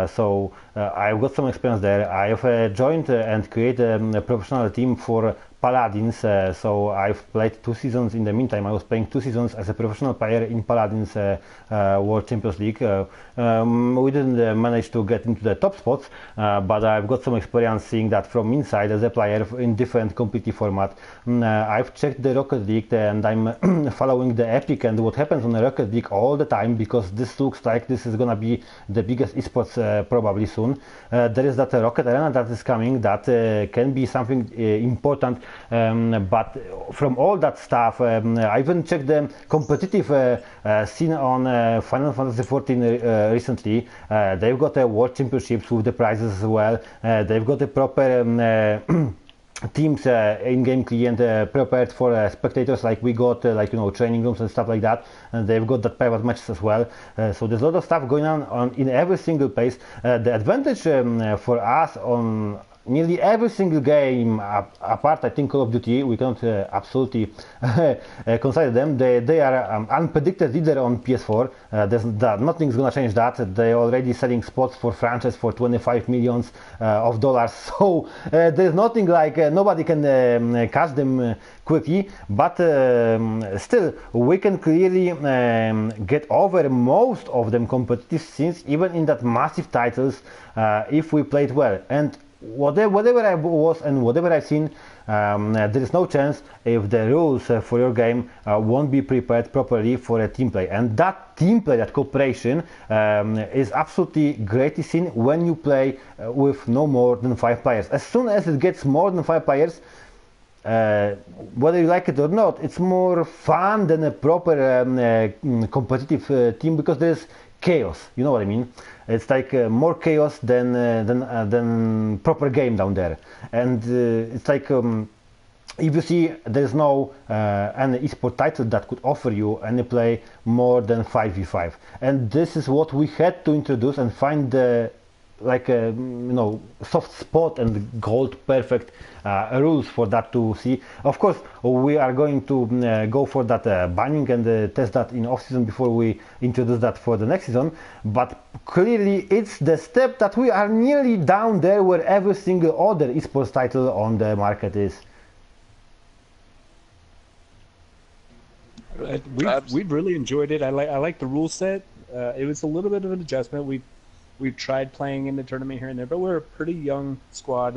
so I've got some experience there. I've joined and created a professional team for Paladins, so I've played 2 seasons. In the meantime, I was playing 2 seasons as a professional player in Paladins World Champions League. We didn't manage to get into the top spots, but I've got some experience seeing that from inside as a player in different competitive format. I've checked the Rocket League and I'm following the Epic and what happens on the Rocket League all the time, because this looks like this is gonna be the biggest esports probably soon. There is that Rocket Arena that is coming, that can be something important. But from all that stuff, I even checked the competitive scene on Final Fantasy XIV recently. They've got a World Championships with the prizes as well. They've got a proper teams in-game client prepared for spectators, like we got like training rooms and stuff like that, and they've got that private matches as well. So there's a lot of stuff going on in every single place. The advantage for us on nearly every single game, apart I think Call of Duty, we cannot absolutely consider them. They are unpredicted leader on PS4. Nothing's gonna change that. They're already selling spots for franchise for $25 million of dollars. So there's nothing like nobody can catch them quickly. But still, we can clearly get over most of them competitive scenes, even in that massive titles, if we played well. And whatever I was and whatever I've seen, there is no chance if the rules for your game won't be prepared properly for a team play. And that team play, that cooperation, is absolutely great seen when you play with no more than 5 players. As soon as it gets more than 5 players, whether you like it or not, it's more fun than a proper competitive team, because there's chaos. You know what I mean? It's like more chaos than proper game down there. And it's like if you see, there's no any esport title that could offer you any play more than 5v5, and this is what we had to introduce and find the like soft spot and gold perfect rules for that to see. Of course, we are going to go for that banning and test that in off season before we introduce that for the next season. But clearly, it's the step that we are nearly down there where every single other esports title on the market is. We've really enjoyed it. I like the rule set. It was a little bit of an adjustment. We've tried playing in the tournament here and there, but we're a pretty young squad,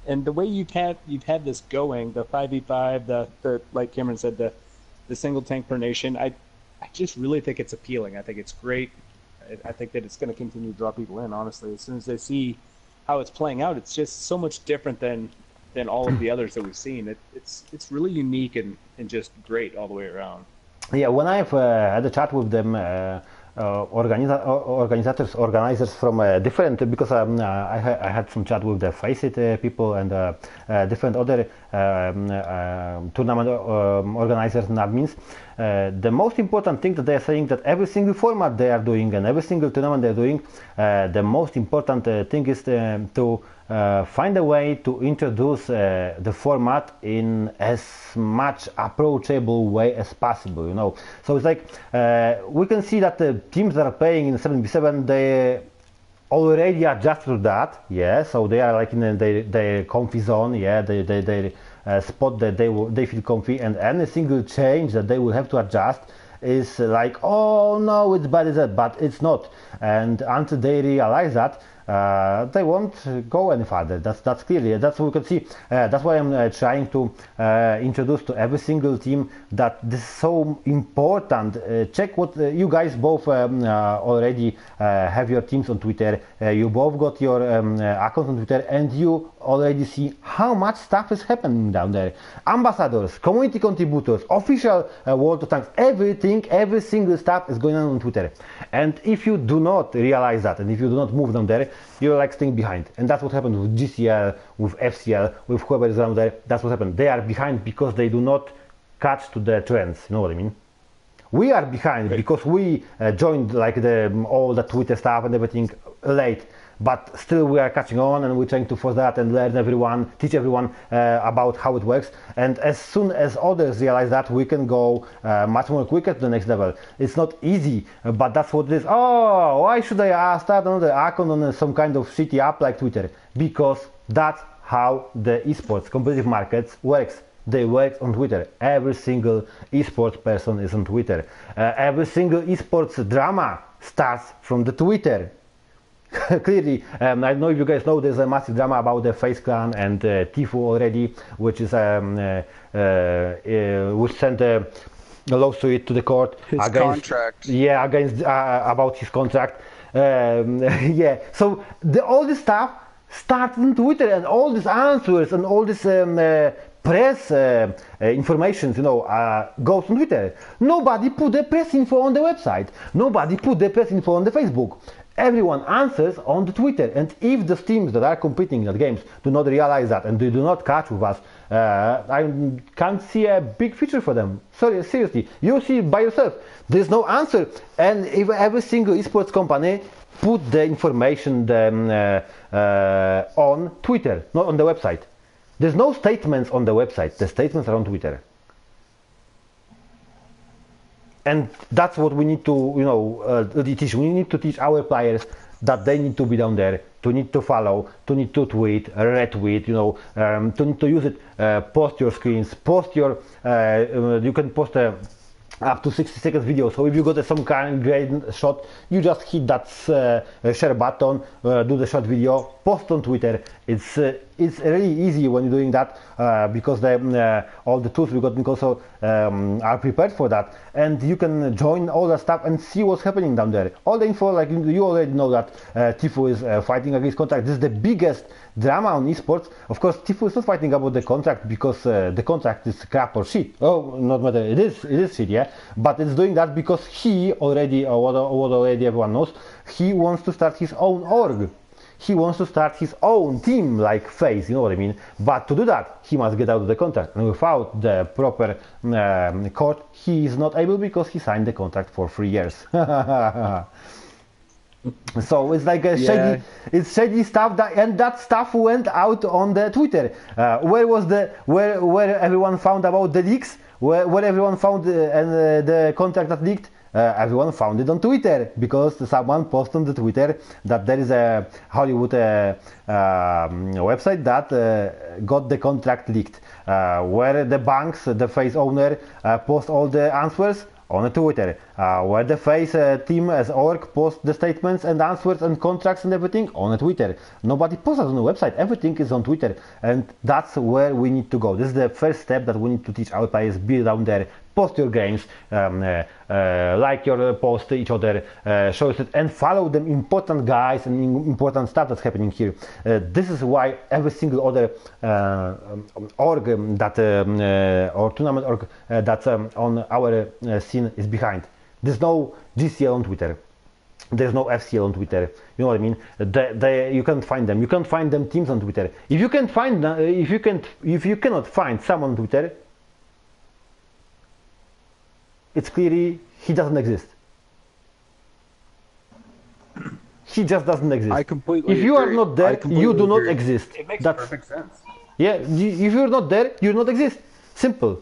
and the way you've had this going, the 5v5, the like Cameron said, the single tank per nation, I just really think it's appealing. I think it's great. I think that it's going to continue to draw people in, honestly. As soon as they see how it's playing out, it's just so much different than all of the others that we've seen. It's really unique and just great all the way around. Yeah, when I've had a chat with them, organizers from different, because I had some chat with the Faceit people and different other tournament organizers and admins. The most important thing that they are saying, that every single format they are doing and every single tournament they are doing, the most important thing is to find a way to introduce the format in as much approachable way as possible, So it's like we can see that the teams that are playing in 7v7, they already adjust to that, yeah. So they are like in their comfy zone, yeah. They spot that they feel comfy, and any single change that they will have to adjust is like, oh no, it's bad as that, but it's not. And until they realize that, they won't go any further. That's clearly, that's what we can see. That's why I'm trying to introduce to every single team that this is so important. Check what you guys both already have your teams on Twitter. You both got your accounts on Twitter, and you already see how much stuff is happening down there. Ambassadors, community contributors, official World of Tanks, everything, every single stuff is going on Twitter. And if you do not realize that, and if you do not move down there, you're like staying behind. And that's what happened with GCL, with FCL, with whoever is down there. That's what happened. They are behind because they do not catch to the trends. You know what I mean? We are behind because we joined like all the Twitter stuff and everything late. But still we are catching on, and we're trying to force that and learn everyone, teach everyone about how it works. And as soon as others realize that, we can go much more quicker to the next level. It's not easy, but that's what it is. Oh, why should I start another account on some kind of shitty app like Twitter? Because that's how the esports competitive markets works. They work on Twitter. Every single esports person is on Twitter. Every single esports drama starts from the Twitter. Clearly, I don't know if you guys know, there's a massive drama about the FaZe Clan and Tifu already, which is which sent a lawsuit to the court his contract. Yeah, against about his contract. Yeah, so all this stuff starts on Twitter, and all these answers and all this press information, you know, goes on Twitter. Nobody put the press info on the website. Nobody put the press info on the Facebook. Everyone answers on the Twitter, and if the teams that are competing in the games do not realize that and they do not catch with us, I can't see a big future for them. Sorry, seriously, you see it by yourself. There's no answer, and if every single esports company put the information on Twitter, not on the website. There's no statements on the website. The statements are on Twitter. And that's what we need to, you know, teach. We need to teach our players that they need to be down there, to need to follow, to need to tweet, retweet, you know, to need to use it, post your screens, post your, you can post up to 60 seconds video. So if you got some kind of great shot, you just hit that share button, do the short video, post on Twitter. It's really easy when you're doing that because all the tools we got in console are prepared for that, and you can join all the stuff and see what's happening down there. All the info, like you already know that Tifu is fighting against contract. This is the biggest drama on esports. Of course, Tifu is not fighting about the contract because the contract is crap or shit. Oh, not matter. It is shit, yeah. But it's doing that because he already, or what already everyone knows, he wants to start his own org. He wants to start his own team like FaZe, you know what I mean? But to do that, he must get out of the contract. And without the proper court, he is not able because he signed the contract for 3 years. So it's like a shady, it's shady stuff, and that stuff went out on the Twitter. Where everyone found about the leaks? Where everyone found the contract that leaked? Everyone found it on Twitter because someone posted on the Twitter that there is a Hollywood website that got the contract leaked, where the banks, the FaZe owner, post all the answers on Twitter, where the FaZe team as org post the statements and answers and contracts and everything on Twitter. Nobody posts it on the website. Everything is on Twitter, and that's where we need to go. This is the first step that we need to teach our players. Be down there, post your games, like your post each other, show it, and follow them important guys and important stuff that's happening here. This is why every single other org that or tournament org that's on our scene is behind. There's no GCL on Twitter. There's no FCL on Twitter. You know what I mean? You can't find them. You can't find them teams on Twitter. If you can find, if you cannot find someone on Twitter, it's clearly he doesn't exist. He just doesn't exist. I completely If you agree. are not there, you do not exist. It makes That's, perfect sense. yeah, if you're not there, you do not exist. Simple.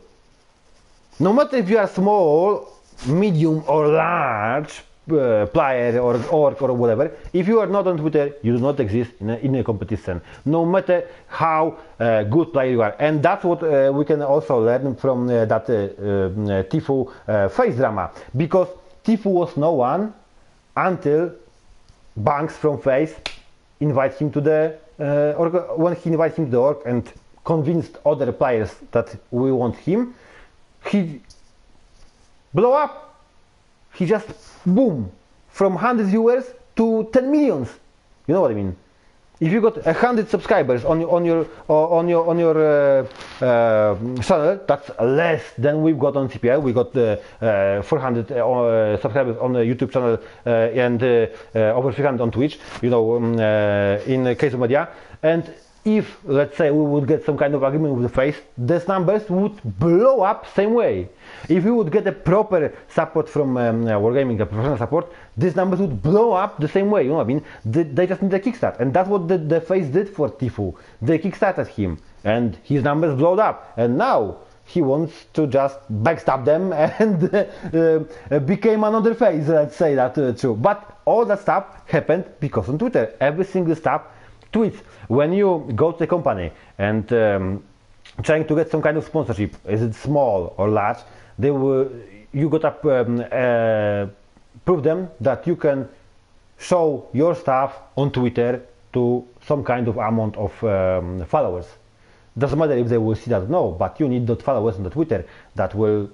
No matter if you are small, medium or large player or org or whatever, if you are not on Twitter, you do not exist in a competition, no matter how good player you are. And that's what we can also learn from that Tifu FaZe drama, because Tifu was no one until Banks from FaZe invite him to the when he invited him to the org and convinced other players that we want him, he blow up. He just boom from 100 viewers to 10 millions. You know what I mean? If you got 100 subscribers on your channel, that's less than we've got on CPL. We got 400 subscribers on the YouTube channel and over 300 on Twitch. You know, in case of media. And if, let's say, we would get some kind of agreement with the FaZe, these numbers would blow up same way. If we would get a proper support from Wargaming, a professional support, these numbers would blow up the same way. You know what I mean? They just need a kickstart, and that's what the FaZe did for Tfue. They kickstarted him, and his numbers blowed up, and now he wants to just backstab them and became another FaZe. Let's say that too. But all that stuff happened because on Twitter, every single stuff. Tweets. When you go to the company and trying to get some kind of sponsorship, is it small or large, you gotta prove them that you can show your stuff on Twitter to some kind of amount of followers. Doesn't matter if they will see that or no, but you need those followers on the Twitter that will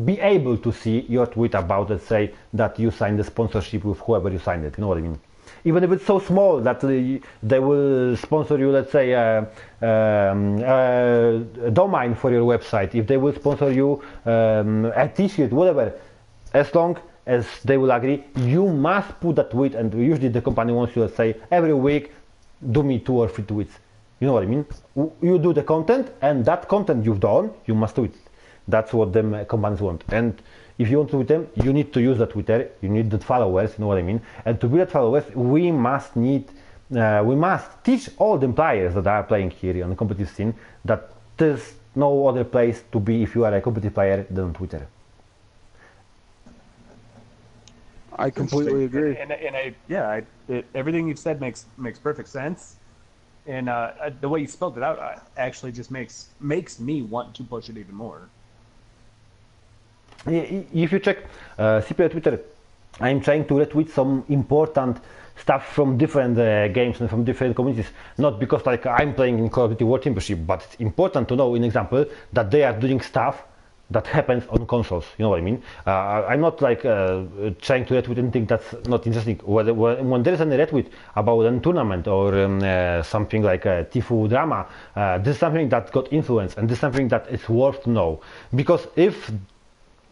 be able to see your tweet about, let's say, that you signed the sponsorship with whoever you signed it. You know what I mean? Even if it's so small that they will sponsor you, let's say, a domain for your website, if they will sponsor you a t-shirt, whatever, as long as they will agree, you must put that tweet, and usually the company wants you to say, every week, do me 2 or 3 tweets. You know what I mean? You do the content, and that content you've done, you must tweet. That's what the companies want. And if you want to tweet them, you need to use the Twitter, you need the followers, you know what I mean? And to build followers, we must teach all the players that are playing here on the competitive scene that there's no other place to be if you are a competitive player than on Twitter. I completely agree. Everything you've said makes perfect sense. And the way you spelled it out actually just makes me want to push it even more. If you check CPL Twitter, I'm trying to retweet some important stuff from different games and from different communities. Not because like I'm playing in Call of Duty World Championship, but it's important to know, in example, that they are doing stuff that happens on consoles. You know what I mean? I'm not like trying to retweet anything that's not interesting. When there is any retweet about a tournament or something like a Tfue drama, this is something that got influence, and this is something that is worth to know. Because if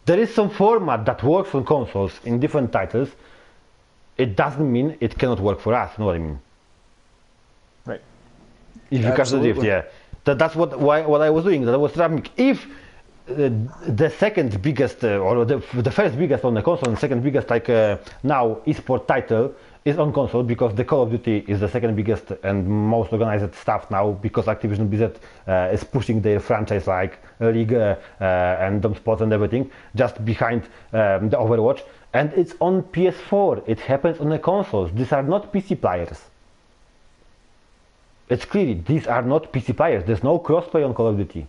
there is some format that works on consoles in different titles, it doesn't mean it cannot work for us. You know what I mean? Right. If you catch the drift, yeah. That's what I was doing. That I was trying. If the second biggest or the first biggest on the console and second biggest now esport title is on console, because the Call of Duty is the second biggest and most organized stuff now, because Activision Blizzard is pushing their franchise like League and Sport and everything just behind the Overwatch, and it's on PS4. It happens on the consoles. These are not PC players. It's clearly these are not PC players. There's no crossplay on Call of Duty.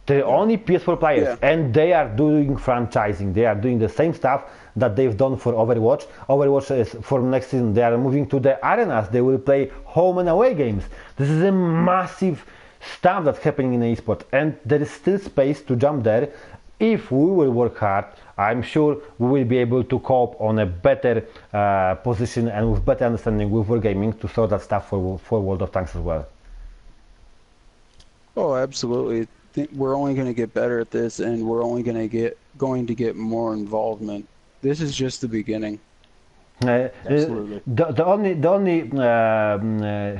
They're only PS4 players, and they are doing franchising. They are doing the same stuff that they've done for Overwatch. Overwatch is for next season. They are moving to the arenas. They will play home and away games. This is a massive stuff that's happening in the esport, and there is still space to jump there. If we will work hard, I'm sure we will be able to cope on a better position and with better understanding with Wargaming to sort that stuff for World of Tanks as well. Oh, absolutely. We're only going to get better at this, and we're only going to get more involvement. This is just the beginning. Absolutely. The only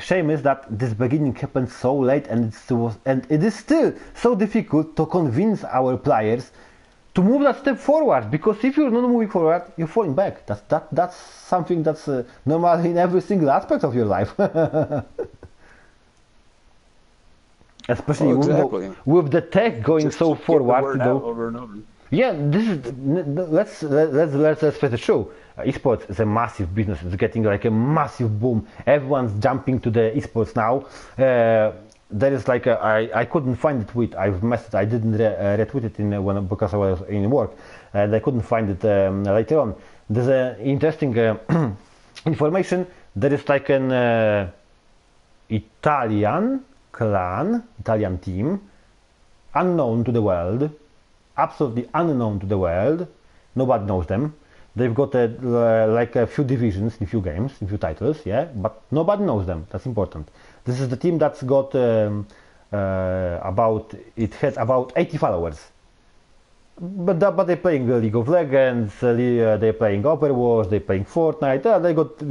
shame is that this beginning happened so late, and it is still so difficult to convince our players to move that step forward. Because if you're not moving forward, you're falling back. That's something that's normal in every single aspect of your life. Especially with the tech going just so forward. Over and over. Yeah, this is let's face it true. Esports is a massive business. It's getting like a massive boom. Everyone's jumping to the esports now. There is like I couldn't find the tweet. I've messaged. I didn't retweet it because I was in work, and I couldn't find it later on. There's interesting information there is like an Italian clan, Italian team, unknown to the world, absolutely unknown to the world. Nobody knows them. They've got like a few divisions in few games, in few titles, yeah, but nobody knows them. That's important. This is the team that's got it has about 80 followers. But they're playing League of Legends, they're playing Overwatch, they're playing Fortnite. They got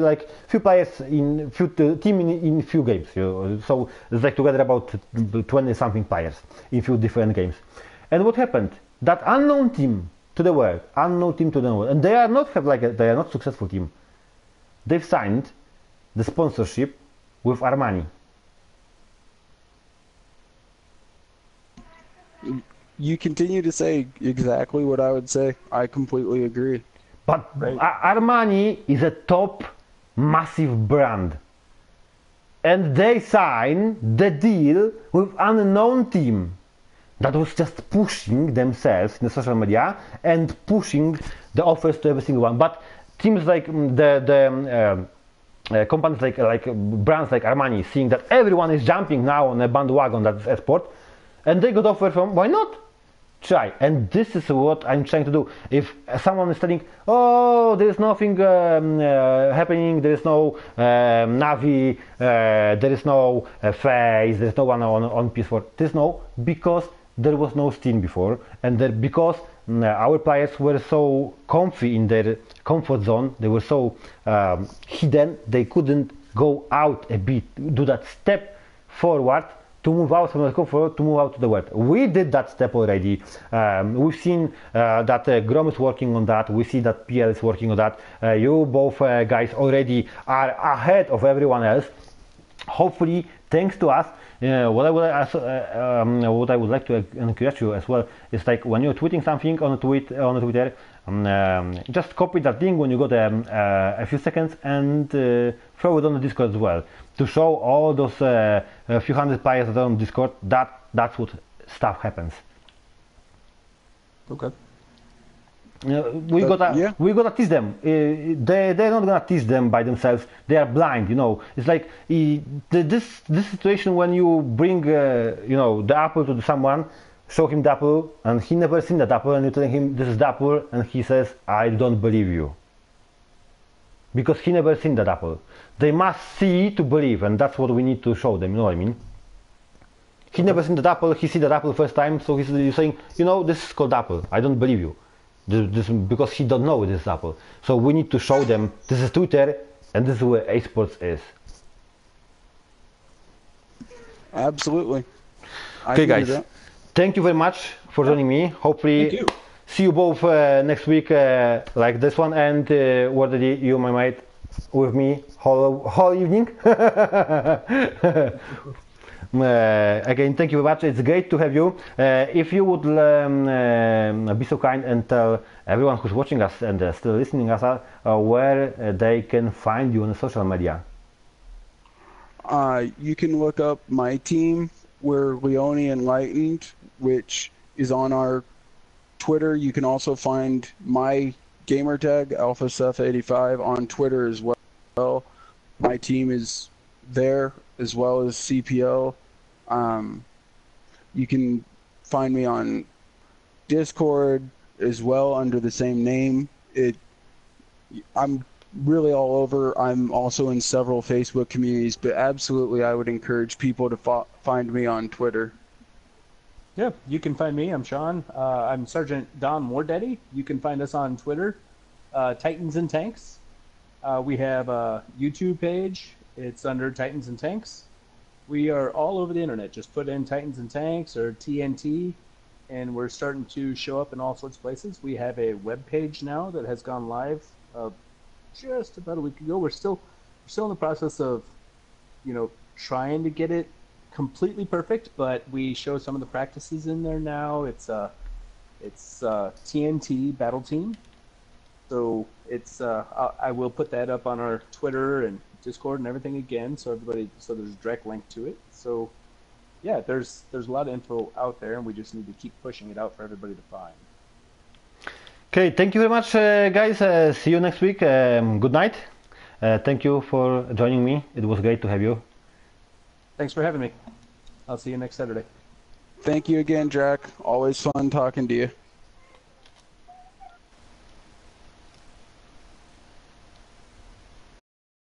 like few players in few team in few games. So it's like together about 20 something players in few different games. And what happened? That unknown team to the world, and they are not they are not successful team. They've signed the sponsorship with Armani. You continue to say exactly what I would say. I completely agree. But right. Armani is a top massive brand. And they sign the deal with unknown team that was just pushing themselves in the social media and pushing the offers to every single one. But teams like the companies like brands like Armani, seeing that everyone is jumping now on a bandwagon that's esport, and they got offer from, why not? Try. And this is what I'm trying to do. If someone is telling, oh, there is nothing happening, there is no Navi, there is no FaZe, there is no one on PS4, there's no, because there was no Steam before, and because our players were so comfy in their comfort zone, they were so hidden, they couldn't go out a bit, do that step forward to move out from the comfort, to move out to the world. We did that step already. We've seen that Grom is working on that. We see that PL is working on that. You both guys already are ahead of everyone else. Hopefully, thanks to us. What I would like to encourage you as well is like when you're tweeting something on Twitter, just copy that link when you got a few seconds and throw it on the Discord as well to show all those few hundred players that are on Discord that's what stuff happens. Okay. We gotta teach them. They're not gonna teach them by themselves. They are blind, you know. It's like this situation when you bring the apple to someone, show him the apple, and he never seen that apple, and you tell him this is the apple, and he says, I don't believe you, because he never seen that apple. They must see to believe, and that's what we need to show them. You know what I mean? He never seen that apple. He see that apple first time, so he's saying, this is called apple. I don't believe you. Because he don't know this apple. So we need to show them this is Twitter and this is where esports is. Absolutely. Okay, guys. Thank you very much for joining me. Hopefully, see you both next week like this one. And what did you, my mate, with me whole evening. Again, thank you very much. It's great to have you. If you would be so kind and tell everyone who's watching us and still listening us where they can find you on social media. You can look up my team. We're Leone Enlightened, which is on our Twitter. You can also find my gamer tag, AlphaSeth85, on Twitter as well. My team is there, as well as CPL. You can find me on Discord as well under the same name. I'm really all over. I'm also in several Facebook communities, but absolutely I would encourage people to find me on Twitter. Yeah, you can find me. I'm Sean. I'm Sergeant Don Mordaddy. You can find us on Twitter, Titans and Tanks. We have a YouTube page. It's under Titans and Tanks. We are all over the internet. Just put in Titans and Tanks or TNT, and we're starting to show up in all sorts of places. We have a web page now that has gone live just about a week ago. We're still in the process of, trying to get it completely perfect, but we show some of the practices in there now. It's TNT Battle Team. So I will put that up on our Twitter and Discord and everything again, so there's a direct link to it. So yeah, there's a lot of info out there, and we just need to keep pushing it out for everybody to find. Okay, thank you very much, guys. See you next week. Good night, Thank you for joining me. It was great to have you. Thanks for having me. I'll see you next Saturday. Thank you again, Jack. Always fun talking to you.